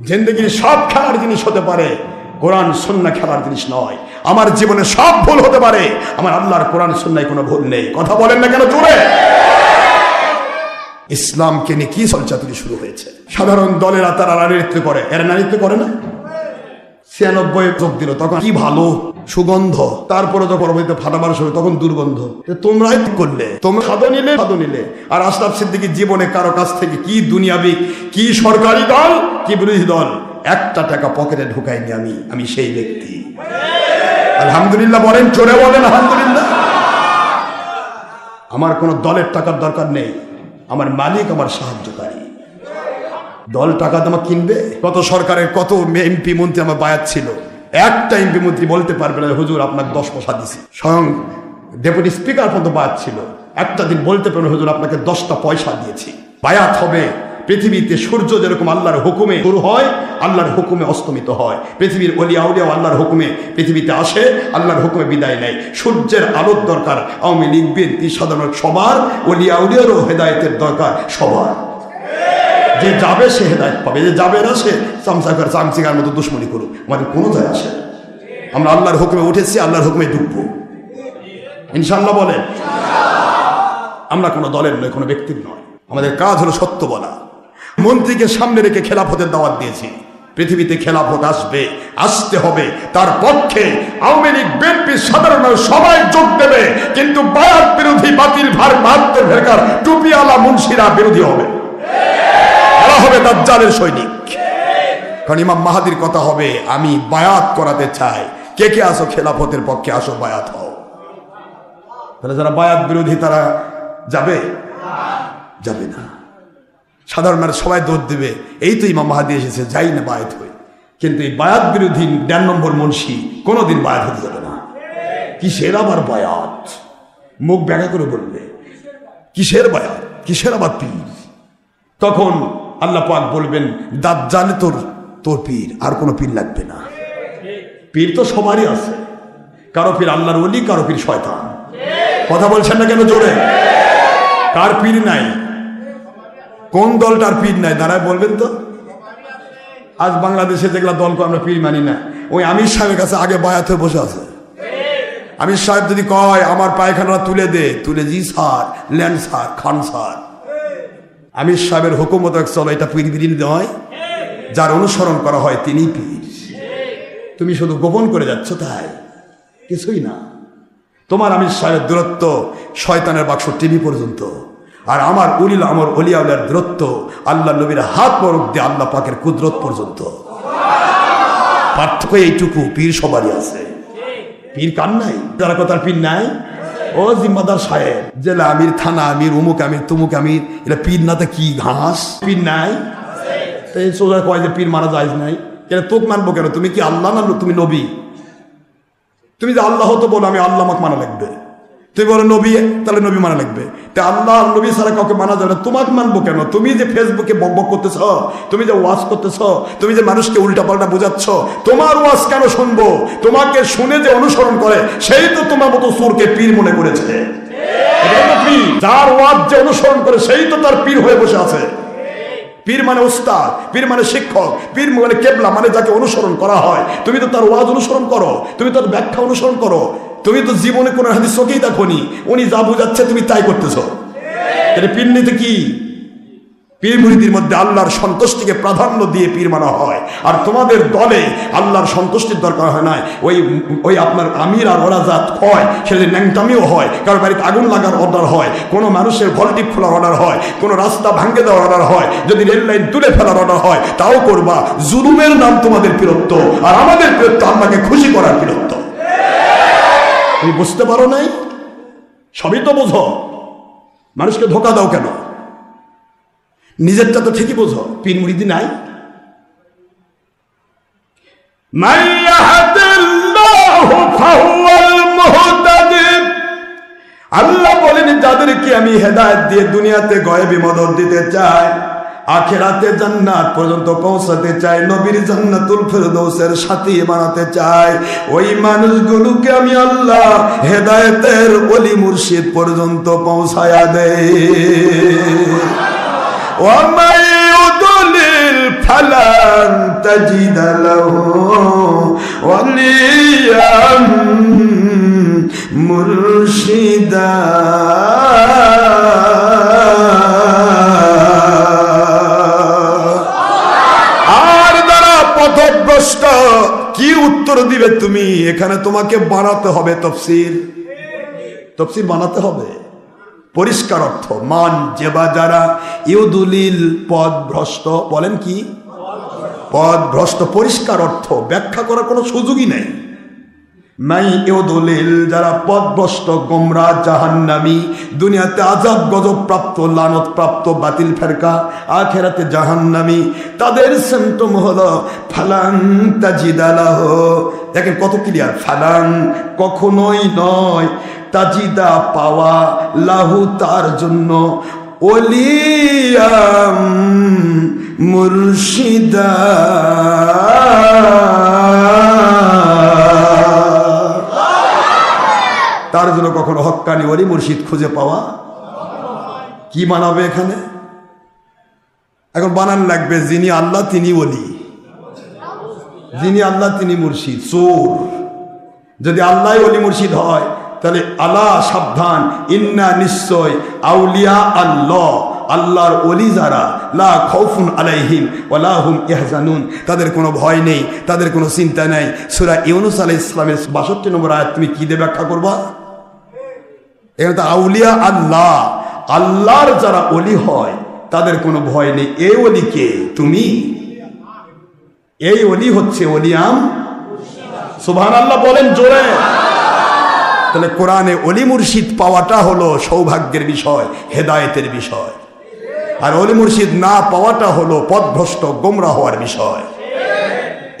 জিন্দেগির সব খেলার জিনিস হতে পারে, কোরআন সুন্নাহ খেলার জিনিস নয়। আমার জীবনে সব ভুল হতে পারে, আমার আল্লাহর কোরআন সুন্নায় কোনো ভুল নেই। কথা বলেন না কেন জোরে? ইসলামকে নিয়ে কি চলচাতুরি শুরু হয়েছে? সাধারণ দলেরা তারা নারীত্ব করে, এরা নারীত্ব করে না। 96 যোগ দিল, তখন কি ভালো সুগন্ধ, তারপরে যখন ফাটাবার সময় তখন দুর্গন্ধ। তোমরাই করলে, তোমরা খাদো নিলে। আর আশরাফ সিদ্দিকী জীবনে কারো কাছ থেকে কি দুনিয়াবি, কি সরকারি দল, কি বিরোধী দল, 1 টাকা পকেটে ঢুকাইনি আমি সেই ব্যক্তি। আলহামদুলিল্লাহ বলেন, চোরে বলেন আলহামদুলিল্লাহ। আমার কোনো দলের টাকার দরকার নেই, আমার মালিক আমার সাহায্যকারী। দল টাকা তোমাকে কিনবে? কত সরকারের কত এমপি মন্ত্রী আমার বায়াত ছিল, একটা এমপি মন্ত্রী বলতে পারবে না হুজুর আপনাকে 10 পয়সা দিছি। স্বয়ং ডেপুটি স্পিকার পর্যন্ত বায়াত ছিল, একটা দিন বলতে পারবে হুজুর আপনাকে 10টা পয়সা দিয়েছি। বায়াত হবে পৃথিবীতে সূর্য যেরকম আল্লাহর হুকুমে শুরু হয়, আল্লাহর হুকুমে অস্তমিত হয়। পৃথিবীর ওলিয়া উলিয়াও আল্লাহর হুকুমে পৃথিবীতে আসে, আল্লাহর হুকুমে বিদায় নেয়। সূর্যের আলোর দরকার আওয়ামী লীগ বিএনপি সাধারণ সবার, ওলিয়া উলিয়ারও হেদায়েতের দরকার সবার। যে যাবে সে হেদায়েত পাবে, যে যাবে না সে চামচিকার মতো দুশ্মনী করুক, আমাদের কোনো যায় আসে। আমরা আল্লাহর হুকুমে উঠেছি, আল্লাহর হুকুমে ডুববো ইনশাআল্লাহ। বলেন, আমরা কোনো দলের নয়, কোনো ব্যক্তির নয়। আমাদের কাজ হলো সত্য বলা। মন্ত্রীকে সামনে রেখে খেলাফতের দাওয়াত দিয়েছি। পৃথিবীতে খেলাফত আসবে, আসতে হবে, তার পক্ষে আওয়ামী লীগ বিএনপি সাধারণ সবাই যোগ দেবে, কিন্তু বায়াত বিরোধী বাতিল ভার বাহাত্তর ভেরকার টুপিওয়ালা মুন্সিরা বিরোধী হবে, এরা হবে দাজ্জালের সৈনিক। কারণ ইমাম মাহাদির কথা হবে, আমি বায়াত করাতে চাই, কে কে আসো খেলাফতের পক্ষে, আসো বায়াত হও। তাহলে যারা বায়াত বিরোধী তারা যাবে? যাবে না। সাধারণ মানুষ সবাই দৌড় দেবে, এই তো ইমাম মাহাদি এসেছে, যাই না বায়াত হই। কিন্তু এই বায়াত বিরোধী ১.৫ নম্বর মুন্সি কোনোদিন বায়াত হতে যাবে না। কিসের আবার বায়াত? মুখ ব্যাখ্যা করে বলবে কিসের বায়াত, কিসের আবার পীর? তখন আল্লাহ পাক বলবেন, দাজ্জালে তোর পীর, আর কোনো পীর লাগবে না। পীর তো সবারই আছে, কারো পীর আল্লাহর ওলি, কারো পীর শয়তান। কথা বলছেন না কেন জোরে? কার পীর নাই? কোন দলটার পীর নাই দাঁড়ায় বলবেন তো? আজ বাংলাদেশে যেগুলা দলকে আমরা পীর মানি না, ওই আমির সাহেবের কাছে আগে বায়াত হয়ে বসে আছে। আমির সাহেব যদি কয় আমার পায়খানা তুলে দে, তুলে জি স্যার, ল্যান্ড স্যার, খান স্যার। আমির সাহেবের হুকুমত চলো, এটা পীর বিরিনি নয়, যার অনুসরণ করা হয় তিনি পীর। তুমি শুধু গোপন করে যাচ্ছ, তাই কিছুই না। তোমার আমির সাহেবের দূরত্ব শয়তানের বাক্স টিভি পর্যন্ত, আর আমার উলিল আমর অলিয়াউলের দূরত্ব আল্লাহ নবীর হাত বরক দিয়ে আল্লাহ পাকের কুদরত পর্যন্ত। পার্থক্য এইটুকু, পীর সবারই আছে। পীর কার নাই? যারা কথার পীর নাই, ও জিম্মাদার সাহেব, জেলা আমির, থানা আমির, উমুক আমির, তুমুক আমির, এটা পীর না তো কি ঘাস? পীর নাই? এই সোজা কয় যে পীর মারা যায় নাই, কেন তোকে মানবো কেন? তুমি কি আল্লাহ না তুমি নবী? তুমি যে আল্লাহ তো বলো আমি আল্লাহ আমাকে মানা লাগবে, তুমি বলো নবী, তাহলে নবী মানা লাগবে। তা আল্লাহ নবী ছাড়া কাউকে মানা যাবে না, তোমাকে মানবো কেন? তুমি যে ফেসবুকে বকবক করতেছ, তুমি যে ওয়াজ করতেছ, তুমি যে মানুষকে উল্টা পাল্টা বোঝাচ্ছ, তোমার ওয়াজ কেন শুনবো? তোমাকে শুনে যে অনুসরণ করে সেই তো তোমার মতো সুরকে পীর মনে করেছে। যার ওয়াজ যে অনুসরণ করে সেই তো তার পীর হয়ে বসে আছে। পীর মানে উস্তাদ, পীর মানে শিক্ষক, পীর মানে কেবলা, মানে যাকে অনুসরণ করা হয়। তুমি তো তার ওয়াজ অনুসরণ করো, তুমি তার ব্যাখ্যা অনুসরণ করো, তুমি তো জীবনে কোন হাদিস চোখেই দেখোনি, উনি যা বুঝাচ্ছে তুমি তাই করতেছো। এটা পীর নিতে কি? পীর মুরিদির মধ্যে আল্লাহর সন্তুষ্টিকে প্রাধান্য দিয়ে পীর মানা হয়। আর তোমাদের দলে আল্লাহর সন্তুষ্টির দরকার হয় না, ওই আপনার আমির আর ওরা যা হয় সেটা ন্যাংটামিও হয়, কারো বাড়িতে আগুন লাগার অর্ডার হয়, কোনো মানুষের ভলটিপ খোলার অর্ডার হয়, কোনো রাস্তা ভাঙ্গে দেওয়ার অর্ডার হয়, যদি রেল লাইন তুলে ফেলার অর্ডার হয় তাও করবা। জুলুমের নাম তোমাদের বীরত্ব, আর আমাদের বীরত্ব আল্লাহকে খুশি করার বীরত্ব। তুমি বুঝতে পারো নাই? সবই তো বোঝো, মানুষকে ধোকা দাও কেন? নিজেরটা তো ঠিকই বোঝো। পীর মুরিদি নাই? আল্লাহ বলেন, যাদেরকে আমি হেদায়েত দিয়ে দুনিয়াতে গয়েবী মদদ দিতে চাই, আখিরাতে জান্নাত পর্যন্ত পৌঁছাতে চাই, নবীর জান্নাতুল ফেরদৌসের সাথী বানাতে চাই, ওই মানুষগুলোকে আমি আল্লাহ হেদায়েতের ওলি মুর্শিদ পর্যন্ত পৌঁছায়া দেই। وَمَن يُضْلِلْ فَلَن تَجِدَ لَهُ وَلِيًّا مُرْشِدًا। আর যারা পথভ্রষ্ট, কি উত্তর দিবে তুমি? এখানে তোমাকে বানাতে হবে তফসির, তফসির বানাতে হবে। পরিষ্কার অর্থ মান জেবা, যারা ইউদুলিল পদ ভ্রষ্ট, বলেন কি পদ ভ্রষ্ট, পরিষ্কার অর্থ, ব্যাখ্যা করার কোনো সুযোগই নেই। মাই ইউদুলিল, যারা পদ ভ্রষ্ট, গোমরা, জাহান্নামী, দুনিয়াতে আযাব গজব প্রাপ্ত, লানত প্রাপ্ত, বাতিল ফেরকা, আখিরাতে জাহান্নামী, তাদের সিম্পটম হলো ফালান তাজিদা লাহু। দেখেন কত ক্লিয়ার, ফালান কখনোই নয়, তাজিদা পাওয়া, লাহু তার জন্য, ওলিয়াম মুর্শিদা। তার জন্য কখনো হক্কানি ওলি মুর্শিদ খুঁজে পাওয়া কি বানাবে এখানে? এখন বানান লাগবে যিনি আল্লাহ তিনি ওলি, যিনি আল্লাহ তিনি মুর্শিদ। চোর যদি আল্লাহ ওলি মুর্শিদ হয় তাহলে আল্লাহ সাবধান, ইন্না নিশ্চয় আউলিয়া আল্লাহ, আল্লাহর ওলি যারা, লা খাউফুন আলাইহিম ওয়ালা হুম ইয়াহজানুন, তাদের কোনো ভয় নেই, তাদের কোনো চিন্তা নেই। সূরা ইউনূস আলাইহিস সালামের 62 নম্বর আয়াত তুমি কি দিয়ে ব্যাখ্যা করবা? এখানে তো আউলিয়া আল্লাহ, আল্লাহর যারা ওলি হয় তাদের কোনো ভয় নেই। এই ওলিকে তুমি, এই ওলি হচ্ছে ওলিয়াম। সুবহানাল্লাহ বলেন জোরে। তাহলে কোরআনে ওলি মুর্শিদ পাওয়াটা হলো সৌভাগ্যের বিষয়, হেদায়েতের বিষয়, আর ওলি মুর্শিদ না পাওয়াটা হলো পথভ্রষ্ট গোমরা হওয়ার বিষয়,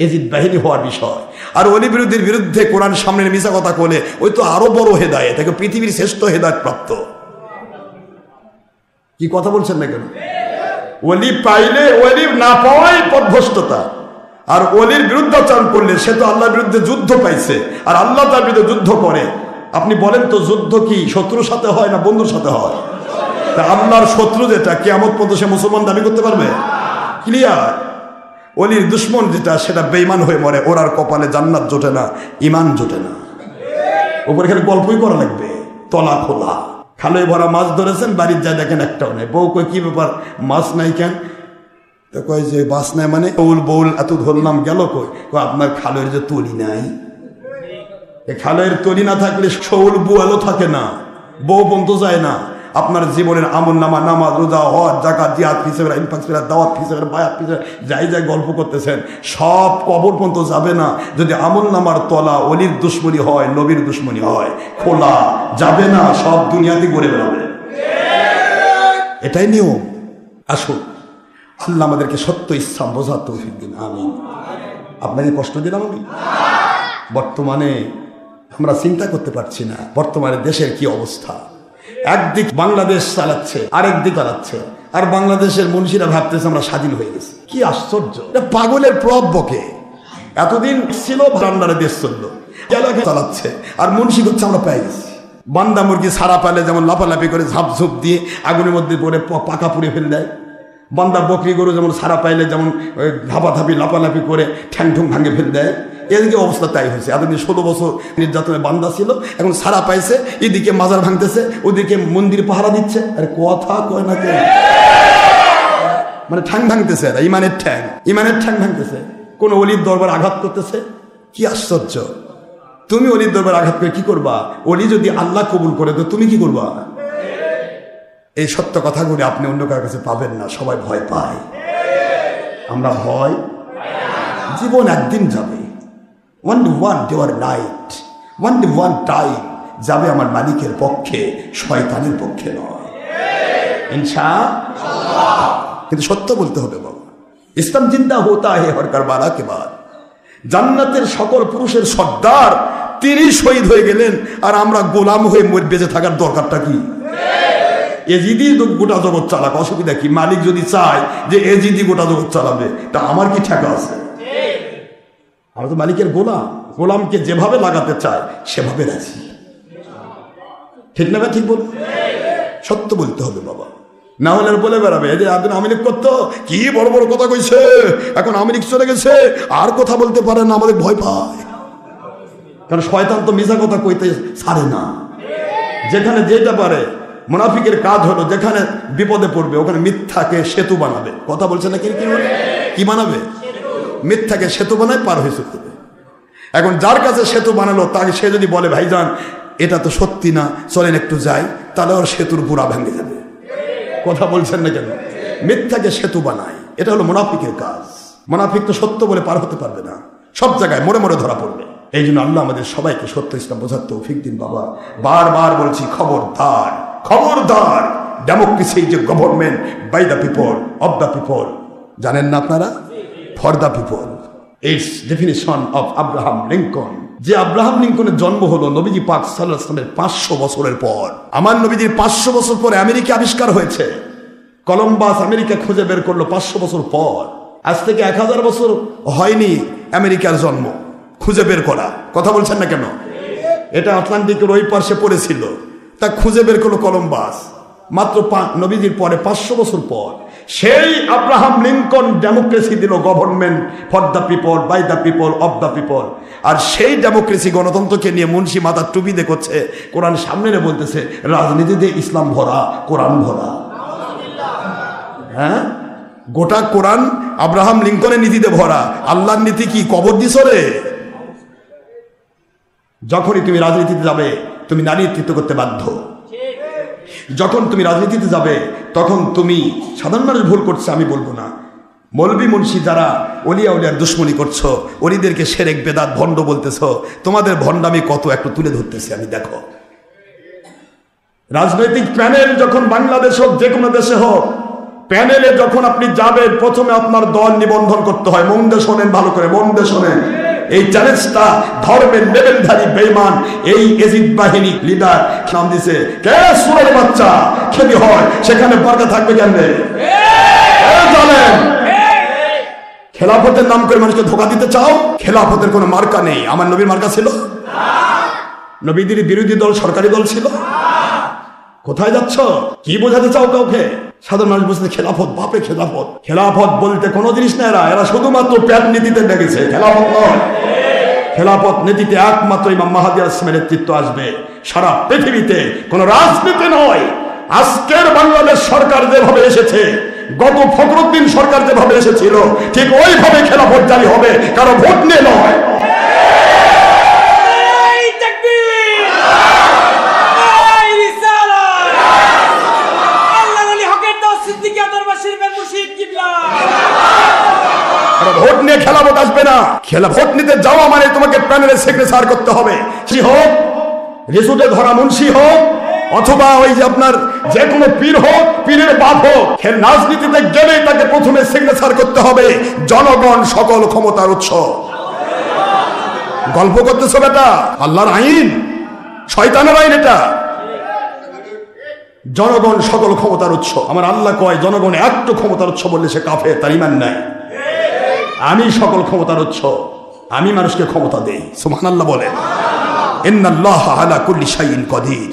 এজিদ বাহিনী হওয়ার বিষয়। আর ওলি বিরোধীর বিরুদ্ধে কোরআন সামনে মিশা কথা বলে ওই তো আরো বড় হেদায়েত, তাকে পৃথিবীর শ্রেষ্ঠ হেদায়েত প্রাপ্ত। কি কথা বলছেন না কেন? ওলি পাইলে ওলি না পাওয়াই পথভ্রষ্টতা, আর ওলির বিরুদ্ধাচরণ করলে সে তো আল্লাহর বিরুদ্ধে যুদ্ধ পাইছে, আর আল্লাহ তার বিরুদ্ধে যুদ্ধ করে। আপনি বলেন তো যুদ্ধ কি শত্রুর সাথে হয় না বন্ধুর সাথে হয়? তা আল্লাহর শত্রু যেটা কিয়ামত পর্যন্ত সে মুসলমান দাবি করতে পারবে? ক্লিয়ার। ওলির দুশ্মন যেটা সেটা বেঈমান হয়ে মরে, ওর আর কপালে জান্নাত জোটে না, ঈমান জোটে না। উপরে খেলে গল্পই করা লাগবে, তলা খোলা। খালে ভরা মাছ ধরেছেন, বাড়ির যা দেখেন একটাও নেই। বউ কই কি ব্যাপার মাছ নাই কেন? তো কয় যে মাছ নাই মানে বউল বউল এত ধরলাম গেল কই? আপনার খালের যে তলি নাই, খালের তলি না থাকলে শৌল বুয়ালো থাকে না, বউ বন্ধ যায় না। আপনার জীবনের আমল নামা, নামাজ, রোজা, হজ, যাকাত, জিহাদ ফিসেবেলা, ইনফাক ফিসেবেলা, দাওয়াত ফিসেবেলা, বায়াত ফিসেবেলা, যাই যাই গল্প করতেছেন সব কবর পর্যন্ত যাবে না যদি আমল নামার তলা ওলির দুশ্মনী হয়, নবীর দুশ্মনী হয়, খোলা যাবে না, সব দুনিয়াতে ঘুরে বেড়াবে। এটাই নিয়ম। আসুন আল্লাহ আমাদেরকে সত্য ইসলাম বোঝার তৌফিক দিন, আমিন। আপনাকে কষ্ট দিলাম আমি? বর্তমানে আমরা চিন্তা করতে পারছি না বর্তমানে দেশের কি অবস্থা। একদিক বাংলাদেশ চালাচ্ছে, আরেক দিক চালাচ্ছে, আর বাংলাদেশের মনীষীরা ভাবতেছে আমরা স্বাধীন হয়ে গেছি। কি আশ্চর্য! পাগলের প্রভাব বকে। এতদিন ছিল বান্দারে দেশ চললো, চালাচ্ছে, আর মনীষী করছে আমরা পেয়ে গেছি। বান্দা মুরগি ছাড়া পেলে যেমন লাফালাফি করে ঝাপঝুপ দিয়ে আগুনের মধ্যে পড়ে পাকা পুড়ে ফেলে দেয়, বান্দা বকরি গরু যেমন ছাড়া পাইলে যেমন ধাপাধাপি লাফালাফি করে ঠ্যাং ঠুং ভাঙে ফেলে দেয়, এদিকে অবস্থা তাই হয়েছে। এতদিন 16 বছর নির্যাতনে বান্দা ছিল, এখন ছাড়া পাইছে, এদিকে মাজার ভাঙতেছে, ওদিকে মন্দির পাহারা দিচ্ছে। আরে কথা কয় না কে? মানে ঠ্যাং ভাঙতেছে, ইমানের ঠ্যাং, ইমানের ঠ্যাং ভাঙতেছে, কোন অলির দরবার আঘাত করতেছে। কি আশ্চর্য! তুমি অলির দরবার আঘাত করে কি করবা? অলি যদি আল্লাহ কবুল করে তো তুমি কি করবা? এই সত্য কথাগুলি আপনি অন্য কারোর কাছে পাবেন না। সবাই ভয় পায়, আমরা ভয়। জীবন একদিন যাবে, one day or night, one day one time যাবে আমার মালিকের পক্ষে, শয়তানের পক্ষে নয়, ইনশাআল্লাহ। কিন্তু সত্য বলতে হবে বাবা। ইসলাম জিন্দা হোতা হে হর কারবালা কে বাদ। জান্নাতের সকল পুরুষের সর্দার তিনি শহীদ হয়ে গেলেন, আর আমরা গোলাম হয়ে বেঁচে থাকার দরকারটা কি? এজিদি গোটা জগৎ চালাক, অসুবিধা কি? মালিক যদি চায় যে এজিদি গোটা জগৎ চালাবে, তা আমার কি ঠেকা আছে? আমরা তো মালিকের গোলাম, গোলামকে যেভাবে লাগাতে চায় সেভাবে রাজি। ঠিক না? ঠিক বল, সত্য বলতে হবে বাবা। না হলে বলে বেড়াবে যে একদিন আওয়ামী লীগ করতো, কি বড় বড় কথা কইছে, এখন আওয়ামী লীগ চলে গেছে, আর কথা বলতে পারে না, আমাদের ভয় পায়। কারণ শয়তান তো মিছা কথা কইতে ছাড়ে না। যেখানে যেটা পারে, মুনাফিকের কাজ হলো যেখানে বিপদে পড়বে ওখানে মিথ্যাকে সেতু বানাবে। কথা বলছে না? কি বানাবে? মিথ্যাকে সেতু বানায় পার হয়ে চলতে হবে। এখন যার কাছে সেতু বানালো তাকে সে যদি বলে ভাইজান এটা তো সত্যি না, চলেন একটু যাই, তাহলে ওর সেতুর পুরা ভেঙে যাবে। কথা বলছেন না কেন? মিথ্যাকে সেতু বানায়, এটা হলো মুনাফিকের কাজ। মুনাফিক তো সত্য বলে পার হতে পারবে না, সব জায়গায় মোড়ে মোড়ে ধরা পড়বে। এই জন্য আল্লাহ আমাদের সবাইকে সত্য ইসলাম বোঝার তৌফিক দিন বাবা। বারবার বলছি খবরদার, খবরদার। ডেমোক্রেসি যে government by the people, of the people, জানেন না আপনারা? For the people, it's definition of Abraham Lincoln. যে আব্রাহাম লিঙ্কনের জন্ম হলো নবীজি পাক সাল্লাল্লাহু আলাইহি ওয়াসাল্লামের 500 বছরের পর। আমার নবীজির 500 বছর পরে আমেরিকা আবিষ্কার হয়েছে। কলম্বাস আমেরিকা খুঁজে বের করলো 500 বছর পর। আজ থেকে 1000 বছর হয়নি আমেরিকার জন্ম, খুঁজে বের করা। কথা বলছেন না কেন? এটা আটলান্টিকের ওই পাশে পড়েছিল, তা খুঁজে বের করলো কলম্বাস মাত্র নবীজির পরে 500 বছর পর। সেই আব্রাহাম লিঙ্কন ডেমোক্রেসি দিল, government for the people, by the people, of the people. আর সেই ডেমোক্রেসি গণতন্ত্রকে নিয়ে মুন্সি মাথার টুপি দিয়ে করছে, কোরআন সামনে বলতেছে রাজনীতিতে ইসলাম ভরা, কোরআন ভরা। হ্যাঁ, গোটা কোরআন আব্রাহাম লিঙ্কনের নীতিতে ভরা। আল্লাহর নীতি কি কবর দিছ রে? যখনই তুমি রাজনীতিতে যাবে তুমি নারী নেতৃত্ব করতে বাধ্য। যখন তুমি রাজনীতিতে যাবে তখন তুমি, সাধারণ মানুষ ভুল করছে আমি বলবো না, মৌলবি মুন্সি যারা অলিয়া উলিয়ার দুশ্মনী করছো, অলিদেরকে শিরক বেদাত ভণ্ড বলতেছ, তোমাদের ভণ্ডামি কত একটু তুলে ধরতেছে আমি। দেখো, রাজনৈতিক প্যানেল যখন বাংলাদেশ হোক, যে কোনো দেশে হোক, প্যানেলে যখন আপনি যাবেন প্রথমে আপনার দল নিবন্ধন করতে হয়। মন দিয়ে শোনেন, ভালো করে মন দিয়ে শোনেন। এই চ্যালেঞ্জটা ধর্মের লেভেলধারী বেঈমান এই এজিদ বাহিনী লিডার নাম দিছে, কে সুরের বাচ্চা খেলি হয় সেখানে বরকত থাকবে কেমনে? জানেন, খেলাফতের নাম করে মানুষকে ধোঁকা দিতে চাও। খেলাফতের কোনো মার্কা নেই। আমার নবীর মার্কা ছিল? নবীদের বিরোধী দল সরকারি দল ছিল? কোথায় যাচ্ছ? কি বোঝাতে চাও কাউকে? সাধারণ মানুষ বুঝতে খেলাফত, বাপে খেলাফত। খেলাফত বলতে কোনো জিনিস না, এরা শুধুমাত্র প্যাট নীতিতে লেগেছে। খেলাফত নয়। খেলাফত নীতিতে একমাত্র ইমাম মাহদী আলাইহিস সালামের নেতৃত্ব আসবে। সারা পৃথিবীতে কোন রাজনীতি নয়। আজকের বাংলাদেশ সরকার যেভাবে এসেছে, গত ফখরুদ্দিন সরকার যেভাবে এসেছিল, ঠিক ওইভাবে খেলাফত জারি হবে, কারো ভোট নিয়ে নয়। ভোট নিয়ে খেলাফত আসবে না। ভোট নিতে যাওয়া মানে তোমাকে প্যানেলে সিগনেচার করতে হবে। সে হোক রিসুটে ধরা মুন্সি হোক, অথবা ওই যে আপনার যে কোনো পীর হোক, পীরের বাপ হোক, রাজনীতিতে গেলেই তাকে প্রথমে সিগনেচার করতে হবে। জনগণ সকল ক্ষমতার উৎস। গল্প করতেছো বেটা? আল্লাহর আইন, শয়তানের আইন এটা। জনগণ সকল ক্ষমতার উৎস। আমার আল্লাহ কয় জনগণ একটু ক্ষমতার উৎস বললে সে কাফের, তার ঈমান নাই। আমি সকল ক্ষমতার উৎস, আমি মানুষকে ক্ষমতা দেই। সুবহানাল্লাহ বলেন। ইন্নাল্লাহা আলা কুল্লি শাইইন কাদির।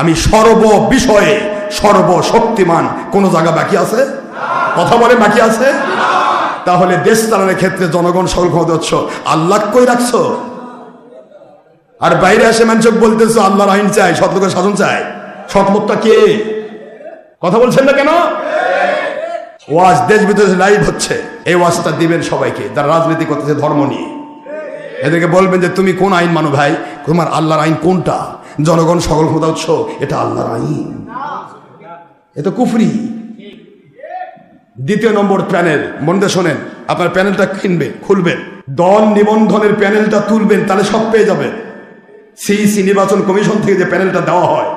আমি সর্ব বিষয়ে সর্বশক্তিমান। কোন জায়গা বাকি আছে? কথা বলে বাকি আছে? তাহলে দেশ চালানোর ক্ষেত্রে জনগণ সকল ক্ষমতার উৎস। আল্লাহ কই রাখছো? আর বাইরে এসে মানুষ বলতেছো আল্লাহর আইন চাই, সৎ লোকের শাসন চাই। সৎ লোকটা কে? কথা বলছেন না কেন? ওয়াজ দেশ বিদেশে লাইভ হচ্ছে। এই ওয়াজটা দিবেন সবাইকে যারা রাজনীতি করতেছে ধর্ম নিয়ে। এদেরকে বলবেন যে তুমি কোন আইন মানো ভাই? তোমার আল্লাহর আইন কোনটা? জনগণ সকল ক্ষমতা উৎস, এটা আল্লাহর আইন। এ তো কুফরি। দ্বিতীয় নম্বর প্যানেল, মন দিয়ে শোনেন। আপনার প্যানেলটা খুলবেন, দল নিবন্ধনের প্যানেলটা তুলবেন, তাহলে সব পেয়ে যাবেন। সিইসি নির্বাচন কমিশন থেকে যে প্যানেলটা দেওয়া হয়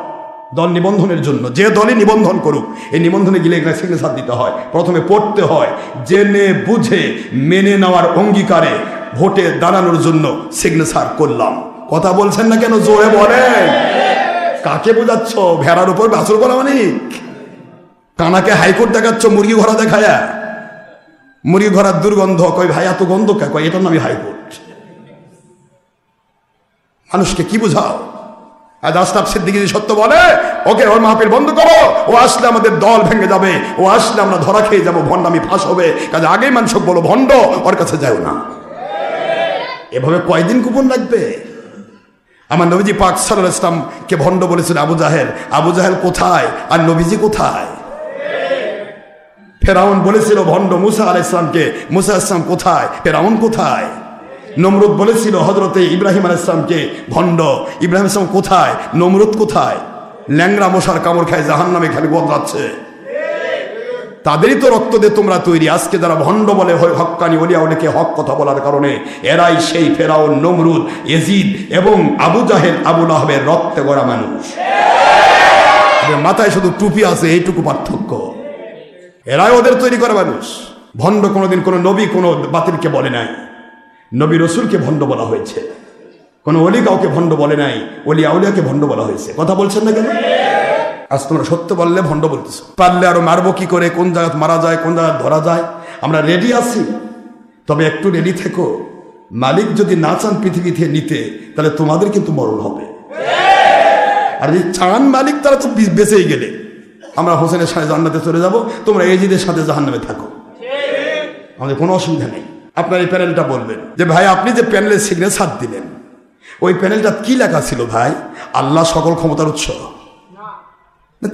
দল নিবন্ধনের জন্য, যে দলই নিবন্ধন করুক, এই নিবন্ধনে গেলে এখানে সিগনেচার দিতে হয়। প্রথমে পড়তে হয়, জেনে বুঝে মেনে নেওয়ার অঙ্গীকারে ভোটে দাঁড়ানোর জন্য সিগনেচার করলাম। কথা বলছেন না কেন? জোরে বলেন। কাকে বোঝাচ্ছ? ভেড়ার উপর বাছুর করা মানে? কানাকে হাইকোর্ট দেখাচ্ছ মুরগি ঘোড়া দেখায়া? মুরগি ঘোড়ার দুর্গন্ধ, কই ভাই এত গন্ধ কে? কয় এটার নামই হাইকোর্ট। মানুষকে কি বুঝাও? আজ আশরাফ সিদ্দিকী যদি সত্য বলে, ওকে ওর মাহফিল বন্ধ করো, ও আসলে আমাদের দল ভেঙে যাবে, ও আসলে আমরা ধরা খেয়ে যাবো, ভণ্ডামি ফাঁস হবে। কাজে আগেই মানুষ বলো ভণ্ড, ওর কাছে যাও না। এভাবে কয়দিন কুপন লাগবে? আমার নবীজি পাক সাল্লাল্লাহু আলাইহি ওয়াসাল্লামকে ভণ্ড বলেছিল আবু জাহেল। আবু জাহেল কোথায় আর নবীজি কোথায়? ফেরাউন বলেছিল ভণ্ড মুসা আলাইহিস সালামকে, মুসা আলাইহিস সালাম কোথায়? ফেরাউন কোথায়? নমরুদ বলেছিল হযরতে ইব্রাহিম আলাইহিস সালামকে ভণ্ড, ইব্রাহিম আলাইহিস সালাম কোথায়? নমরুদ কোথায়? ল্যাংড়া মশার কামড় খায় জাহান্নামে খালি বদলাচ্ছে। তাদেরই তো রক্ত দিয়ে তোমরা তৈরি। আজকে যারা ভণ্ড বলে হক্কানি ওলিয়া ওলিকে হক কথা বলার কারণে, এরাই সেই ফেরাউন, নমরুদ, ইয়াজিদ এবং আবু জাহেল, আবু লাহাবের রক্তে গড়া মানুষ। মাথায় শুধু টুপি আছে, এইটুকু পার্থক্য। এরাই ওদের তৈরি করা মানুষ। ভণ্ড কোনোদিন কোনো নবী কোনো বাতিলকে বলে নাই, নবী রসুলকে ভণ্ড বলা হয়েছে। কোনো অলি কাউকে ভণ্ড বলে নাই, অলি আউলিয়াকে ভণ্ড বলা হয়েছে। কথা বলছেন না কেন? আজ তোমরা সত্য বললে ভণ্ড বলতেছো, পারলে আরো মারবো কি করে, কোন জায়গায় মারা যায়, কোন জায়গায় ধরা যায়। আমরা রেডি আছি, তবে একটু রেডি থেকো। মালিক যদি না চান পৃথিবীতে নিতে, তাহলে তোমাদের কিন্তু মরণ হবে। আর যদি চান মালিক, তারা তো বেঁচেই গেলে। আমরা হোসেনের সাথে জান্নাতে চলে যাব, তোমরা এজিদের সাথে জাহান্নামে থাকো, আমাদের কোনো অসুবিধা নেই। আপনার এই প্যানেলটা বলবেন যে ভাই আপনি যে প্যানেলের সিগনেচার দিলেন, ওই প্যানেলটা কি লেখা ছিল ভাই? আল্লাহ সকল ক্ষমতার উৎস।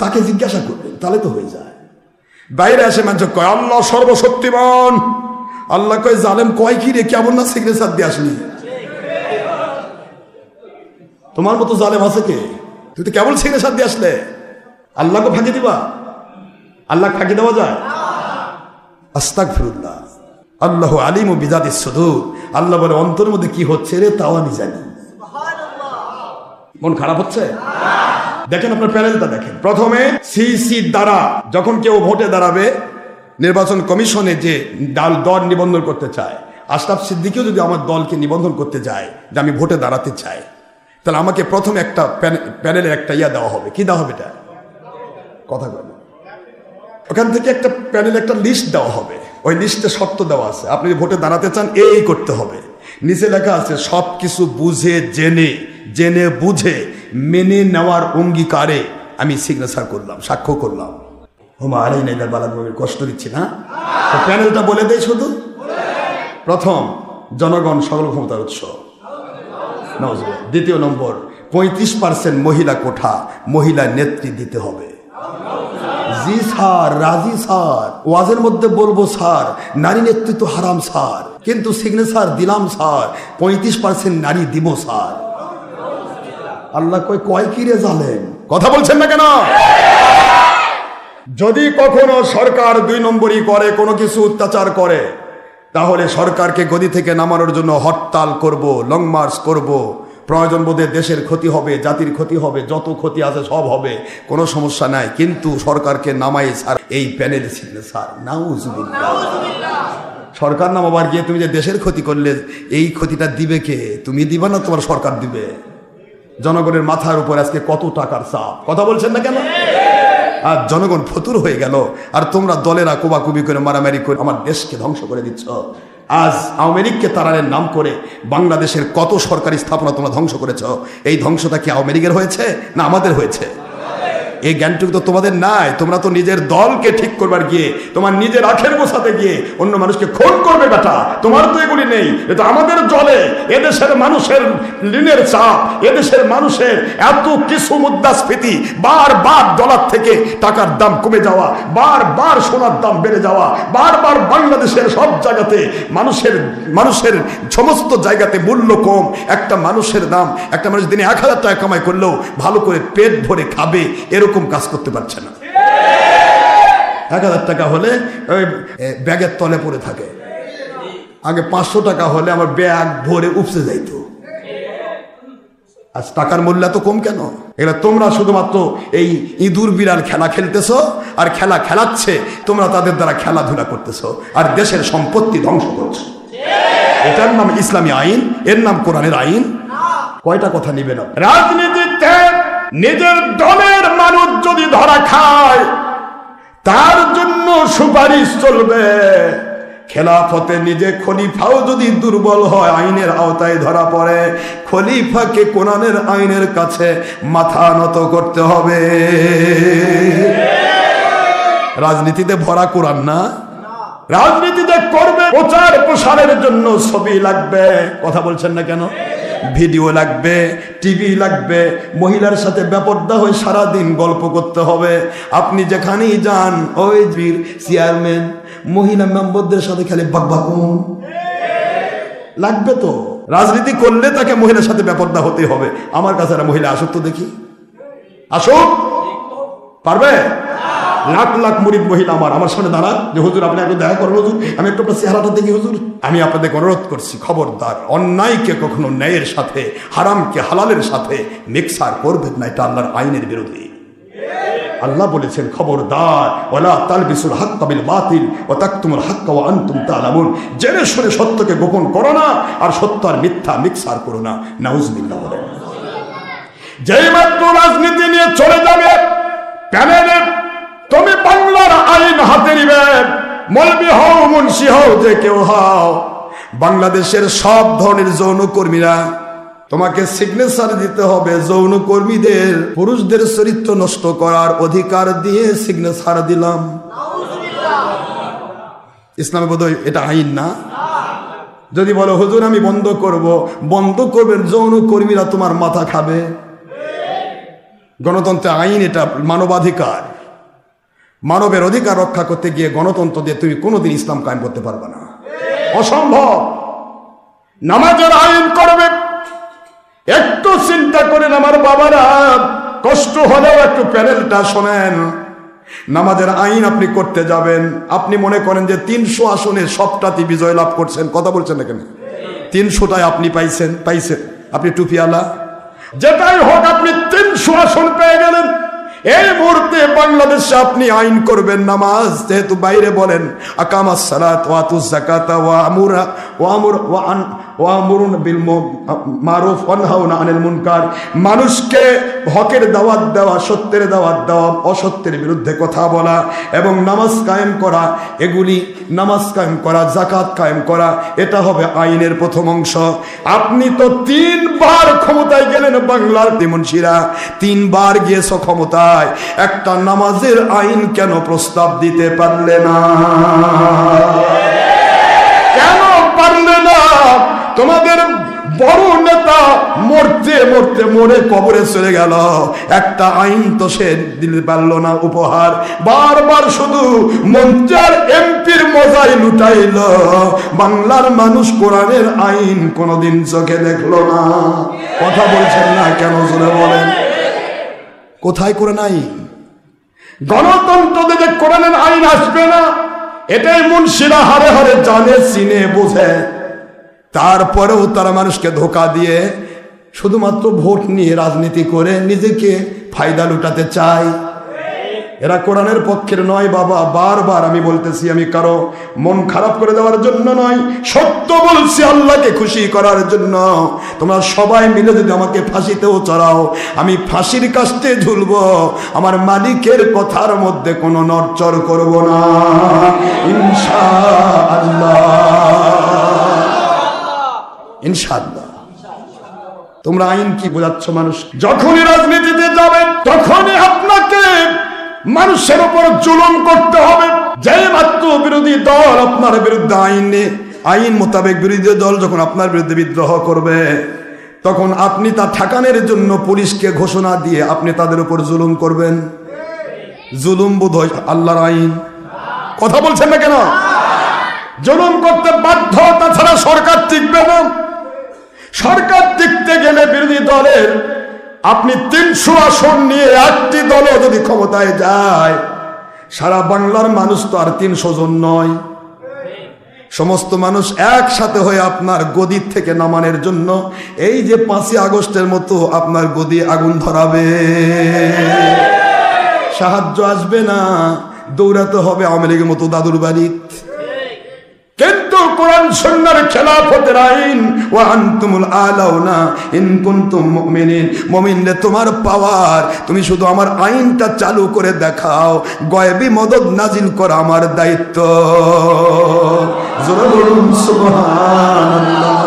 তাকে জিজ্ঞাসা করবেন, তাহলে তো হয়ে যায়। বাইরে আসে মানুষ কয় আল্লাহ সর্বশক্তিমান, আল্লাহ কয় জালেম, কয় কি রে, কেমন না সিগনেচার দিয়ে আসলি? তোমার মতো জালেম আছে কে? তুই তো কেবল সিগনেচার দিয়ে আসলে, আল্লাহকে ফাঁকি দিবা? আল্লাহ ফাঁকি দেওয়া যায়? আস্তাগফিরুল্লাহ। আল্লাহু আলিমু বিযাতিস সুদূর। আল্লাহ বলে অন্তরের মধ্যে কি হচ্ছে রে, তাও আমি জানি। মন খারাপ হচ্ছে? দেখেন আপনার প্যানেলটা দেখেন। প্রথমে সিসি দ্বারা যখন কেউ ভোটে দাঁড়াবে, নির্বাচন কমিশনে যে দল নিবন্ধন করতে চায়, আশরাফ সিদ্দিকীও যদি আমার দলকে নিবন্ধন করতে যায় যে আমি ভোটে দাঁড়াতে চাই, তাহলে আমাকে প্রথমে একটা প্যানেলের একটা দেওয়া হবে। কি দেওয়া হবে? এটা কথা বলবেন। ওখান থেকে একটা প্যানেল একটা লিস্ট দেওয়া হবে। ওই লিস্টে শর্ত দেওয়া আছে, আপনি যদি ভোটে দাঁড়াতে চান এই করতে হবে। নিচে লেখা আছে সব কিছু বুঝে জেনে বুঝে মেনে নেওয়ার অঙ্গীকারে আমি সিগনেচার করলাম, সাক্ষ্য করলাম। হুমা আলাই নাই বালাগের কষ্ট দিচ্ছি না? প্যানেলটা বলে দেয় শুধু। প্রথম, জনগণ সকল ক্ষমতার উৎস। দ্বিতীয় নম্বর, 35% মহিলা কোঠা, মহিলা নেত্রী দিতে হবে। জি স্যার, রাজি স্যার, ওয়াজের মধ্যে বলবো স্যার নারী নেতৃত্ব হারাম স্যার, কিন্তু সিগনেচার দিলাম স্যার, 35% নারী দিব স্যার। আল্লাহ কয় কি রে জালেম, কথা বলছেন না কেন? যদি কখনো সরকার 2 নম্বরই করে, কোনো কিছু অত্যাচার করে, তাহলে সরকারকে গদি থেকে নামানোর জন্য হরতাল করব, লং মার্চ করব। প্রয়োজন বোধে দেশের ক্ষতি হবে, জাতির ক্ষতি হবে, যত ক্ষতি আছে সব হবে, কোনো সমস্যা নাই। কিন্তু সরকারকে নামাই স্যার এই প্যানেল সিগনেচার। নাউজুবিল্লাহ। সরকার নামাবার গিয়ে তুমি যে দেশের ক্ষতি করলে, এই ক্ষতিটা দিবে কে? তুমি দিবা না তোমার সরকার দিবে? জনগণের মাথার উপর আজকে কত টাকার চাপ, কথা বলছেন না কেন? আর জনগণ ফতুর হয়ে গেল, আর তোমরা দলেরা কোবাকুবি করে মারামারি করে আমার দেশকে ধ্বংস করে দিচ্ছ। আজ আওয়ামী লীগকে তাড়ানোর নাম করে বাংলাদেশের কত সরকারি স্থাপনা তোমরা ধ্বংস করেছ। এই ধ্বংসটা কি আওয়ামী লীগের হয়েছে না আমাদের হয়েছে? এই জ্ঞানটুকু তো তোমাদের নাই। তোমরা তো নিজের দলকে ঠিক করবার গিয়ে, তোমার নিজের আখের বসাতে গিয়ে অন্য মানুষকে খুন করবে বেটা। তোমার তো এগুলি নেই, এটা আমাদের জলে। এদেশের মানুষের ঋণের চাপ, এদেশের মানুষের এত কিছু মুদ্রাস্ফীতি, বারবার ডলার থেকে টাকার দাম কমে যাওয়া, বারবার সোনার দাম বেড়ে যাওয়া, বারবার বাংলাদেশের সব জায়গাতে মানুষের সমস্ত জায়গাতে মূল্য কম। একটা মানুষের দাম, একটা মানুষ দিনে 1000 টাকা কামাই করলেও ভালো করে পেট ভরে খাবে এরকম কাজ করতে পারছে না। 1000 টাকা হলে ওই ব্যাগের তলে পড়ে থাকে। আগে 500 টাকা হলে আমার ব্যাগ ভরে উপসে যাইতো। আজ টাকার মূল্য এত কম কেন? এগুলো তোমরা শুধুমাত্র এই ইঁদুর বিড়াল খেলা খেলতেছো, আর খেলা খেলাচ্ছে, তোমরা তাদের দ্বারা খেলাধুলা করতেছো, আর দেশের সম্পত্তি ধ্বংস করছো। এটার নাম ইসলামী আইন, এর নাম কোরআনের আইন। কয়টা কথা নিবে না? রাজনীতিতে নিজের দলের মানুষ যদি ধরা খায়, তার জন্য সুপারিশ চলবে। খেলাফতে নিজে খলিফাও যদি দুর্বল হয়, আইনের আওতায় ধরা পড়ে, খলিফাকে কোরআনের আইনের কাছে মাথা নত করতে হবে। রাজনীতিতে ভরা কোরআন না। রাজনীতিতে করবে প্রচার প্রসারের জন্য ছবি লাগবে, কথা বলছেন না কেন? ভিডিও লাগবে, টিভি লাগবে, মহিলার সাথে বেপরদা হয়ে সারাদিন গল্প করতে হবে। আপনি যেখানেই যান, ওই চেয়ারম্যান মহিলা মেম্বারদের সাথে খালি বাকবাকুন লাগবে। তো রাজনীতি করলে তাকে মহিলার সাথে বেপরদা হতে হবে। আমার কাছে একটা মহিলা আসুক তো দেখি, আসুক, পারবে? লাখ লাখ মুরিদ মহিলা আমার সামনে দাঁড়ান যে হুজুর আপনি একটু দেখা করেন, হুজুর আমি একটু আপনার চেহারাটা দেখি হুজুর। আমি আপনাদেরকে অনুরোধ করছি, খবরদার অন্যায়কে কখনো ন্যায়ের সাথে, হারামকে হালালের সাথে মিক্সার করবেন না, এটা আল্লাহর আইনের বিরোধী। আল্লাহ বলেছেন খবরদার, ওয়ালা তালবিসুল হাক্কা বিল বাতিল ওয়া তাকতুমুল হাক্কা ওয়া আনতুম তা'লামুন। জেনে শুনে সত্যকে গোপন করো না, আর সত্য আর মিথ্যা মিক্সার করো না। নাউজুবিল্লাহ। যেই মাত্র রাজনীতি নিয়ে চলে যাবে, প্যানেলে তুমি বাংলার আইন হাতে নিবে, মৌলবি হও মুন্সি হও যে কেউ হও, বাংলাদেশের সব ধরনের যৌনকর্মীরা তোমাকে সিগনেচার দিতে হবে। যৌনকর্মীদের পুরুষদের চরিত্র নষ্ট করার অধিকার দিয়ে সিগনেচার দিলাম। ইসলামে বোধহয় এটা আইন না। যদি বলো হুজুর আমি বন্ধ করব, বন্ধ করবেন, যৌনকর্মীরা তোমার মাথা খাবে। গণতন্ত্রের আইন, এটা মানবাধিকার। মানবের অধিকার রক্ষা করতে গিয়ে গণতন্ত্র দিয়ে তুমি কোনোদিন ইসলাম কায়েম করতে পারবে না, অসম্ভব। নামাজের আইন করবে, একটু চিন্তা করেন আমার বাবারা, কষ্ট হলেও একটু প্যানেলটা শোনেন। নামাজের আইন আপনি করতে যাবেন, আপনি মনে করেন যে 300 আসনে সবটাতে বিজয় লাভ করছেন, কথা বলছেন এখানে 300টায় আপনি পাইছেন, আপনি টুপিওয়ালা, যেটাই হোক আপনি 300 আসন পেয়ে গেলেন। এই মুহূর্তে বাংলাদেশে আপনি আইন করবেন নামাজ, যেহেতু বাইরে বলেন আকামাস সালাত ওয়া আতুজ যাকাতা ওয়া আমুরুন বিল মারুফ ওয়া নাহাউনা আনিল মুনকার, মানুষকে হকের দাওয়াত দেওয়া, সত্যের দাওয়াত দেওয়া, অসত্যের বিরুদ্ধে কথা বলা এবং নামাজ কায়েম করা, এগুলি নামাজ কায়েম করা, যাকাত কায়েম করা, এটা হবে আইনের প্রথম অংশ। আপনি তো 3 বার ক্ষমতায় গেলেন, বাংলার মুন্সিরা 3 বার গিয়েছ ক্ষমতায়, একটা নামাজের আইন কেন প্রস্তাব দিতে পারলে না? কেন পারলে না? তোমাদের বড় নেতা মরতে মরতে মরে কবরে চলে গেল, একটা আইন তো সে দিতে পারলো না উপহার। বারবার শুধু মঞ্চার এমপির মজাই লুটাইল, বাংলার মানুষ কোরআনের আইন কোনোদিন চোখে দেখলো না। কথা বলছেন না কেন? জোরে বলেন, কোথায় কোরআন আইন? গণতন্ত্র থেকে কোরআনের আইন আসবে না, এটাই মুন্সিরা হারে হারে জানে, চিনে, বোঝে। তারপরেও তারা মানুষকে ধোঁকা দিয়ে শুধুমাত্র ভোট নিয়ে রাজনীতি করে নিজেকে ফায়দা লুটাতে চায়। এরা কোরআনের পক্ষের নয় বাবা। বারবার আমি বলতেছি, আমি কারো মন খারাপ করে দেওয়ার জন্য নয়, সত্য বলছি আল্লাহকে খুশি করার জন্য। তোমরা সবাই মিলে যদি আমাকে ফাঁসিতেও চড়াও, আমি ফাঁসির কাস্তে ঝুলবো, আমার মালিকের কথার মধ্যে কোনো নড়চড় করব না, ইনশাআল্লাহ, ইনশাআল্লাহ। তোমরা আইন কি বোঝাচ্ছ মানুষ? যখনই রাজনীতিতে যাবেন তখনই আপনাকে মানুষের উপর জুলুম করতে হবে। যে মাত্র বিরোধী দল আপনার বিরুদ্ধে আইন মোতাবেক বিরোধী দল যখন আপনার বিরুদ্ধে বিদ্রোহ করবে, তখন আপনি তা ঠেকানোর জন্য পুলিশকে ঘোষণা দিয়ে আপনি তাদের উপর জুলুম করবেন। জুলুম বোধ হয় আল্লাহর আইন। কথা বলছেন না কেন? জুলুম করতে বাধ্য, তাছাড়া সরকার টিকবে না। সরকার টিকতে গেলে বিরোধী দলের আপনি 300 আসন নিয়ে একটি দলও যদি ক্ষমতায় যায়, সারা বাংলার মানুষ তো আর 300 জন নয়। সমস্ত মানুষ একসাথে হয়ে আপনার গদির থেকে নামানোর জন্য এই যে 5ই আগস্টের মতো আপনার গদি আগুন ধরাবে। সাহায্য আসবে না, দৌড়াতে হবে আওয়ামী লীগের মতো দাদুর বাড়িতে। কিন্তু কোরআন সুন্নাহর খেলাফতের আইন, ওয়া আনতুমুল আলাউনা ইন কুনতুম মুমিনিন, মুমিনদের তোমার পাওয়ার, তুমি শুধু আমার আইনটা চালু করে দেখাও, গায়বী মদদ নাজিল করা আমার দায়িত্ব। জোরে বলুন সুবহানাল্লাহ।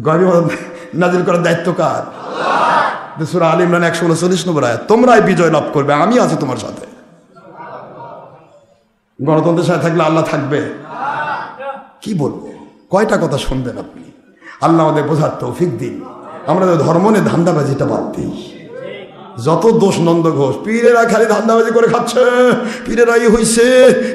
গায়বী মদদ নাজিল করার দায়িত্ব কার? আল্লাহ। সূরা আলে ইমরান 139 নম্বর আয়াত, তোমরাই বিজয় লাভ করবে, আমি আছি তোমার সাথে। গণতন্ত্রের সাথে থাকলে আল্লাহ থাকবে? কি বলবো, কয়টা কথা শুনবেন আপনি? আল্লাহ আমাদের বোঝার তৌফিক দিন। আমরা ধর্ম নিয়ে ধান্দাবাজিটা বাদ দিই। যত দোষ নন্দ ঘোষ, পীরেরা খালি ধান্দাবাজি করে খাচ্ছে, পীরেরা ই হয়েছে,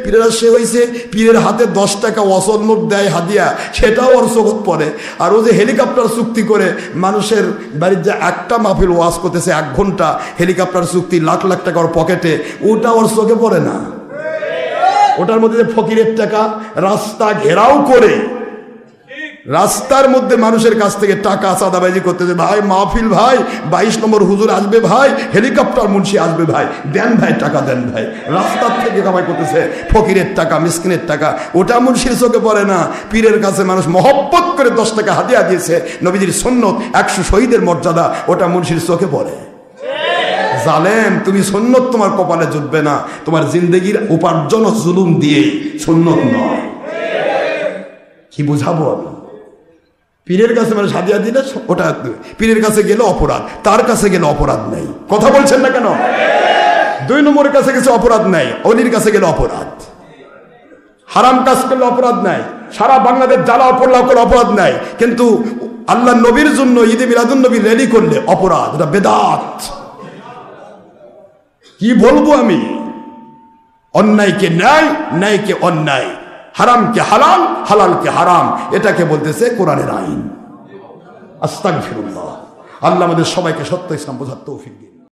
পীরেরা সে হয়েছে, পীরের হাতে 10 টাকা অসল নোট দেয় হাদিয়া, সেটাও ওর চোখত পড়ে। আর ও যে হেলিকপ্টার চুক্তি করে মানুষের বাড়ির যে একটা মাহফিল ওয়াজ করতেছে 1 ঘন্টা, হেলিকপ্টার চুক্তি লাখ লাখ টাকা ওর পকেটে, ওটা ওর চোখে পড়ে না। ওটার মধ্যে যে ফকিরের টাকা, রাস্তা ঘেরাও করে রাস্তার মধ্যে মানুষের কাছ থেকে টাকা চাঁদাবাজি করতেছে, ভাই মাহফিল ভাই, 22 নম্বর হুজুর আসবে ভাই, হেলিকপ্টার মুন্সি আসবে ভাই, দেন ভাই টাকা দেন ভাই। রাস্তার থেকে কামাই করতেছে ফকিরের টাকা, মিসকিনের টাকা, ওটা মুন্সির চোখে পড়ে না। পীরের কাছে মানুষ মহব্বত করে 10 টাকা হাদিয়া দিয়েছে, নবীজির সুন্নত, 100 শহীদের মর্যাদা, ওটা মুন্সির চোখে পড়ে। জালেম, তুমি সুন্নত তোমার কপালে জুটবে না, তোমার জিন্দগির উপার্জন জুলুম দিয়ে, সুন্নত নয়। কি বুঝাবো আমি? পীরের কাছে মানে সাদিয়া দিলে ওটা, পীরের কাছে গেলে অপরাধ, তার কাছে গেলে অপরাধ নেই। কথা বলছেন না কেন? 2 নম্বরের কাছে গেছে অপরাধ নাই, অলির কাছে গেলে অপরাধ। হারাম কাজ করলে অপরাধ নাই, সারা বাংলাদেশ জ্বালা পড়লা করে অপরাধ নাই, কিন্তু আল্লাহ নবীর জন্য ঈদে মিলাদুন নবী র্যালি করলে অপরাধ, এটা বেদাত। কি বলবো আমি? অন্যায়কে ন্যায়, ন্যায়কে অন্যায়, হারামকে হালাল, হালালকে হারাম, এটাকে বলতেছে কোরআনের আইন। আস্তাগফিরুল্লাহ। আল্লাহ আমাদের সবাইকে সত্য ইসলাম বোঝার তৌফিক দিন।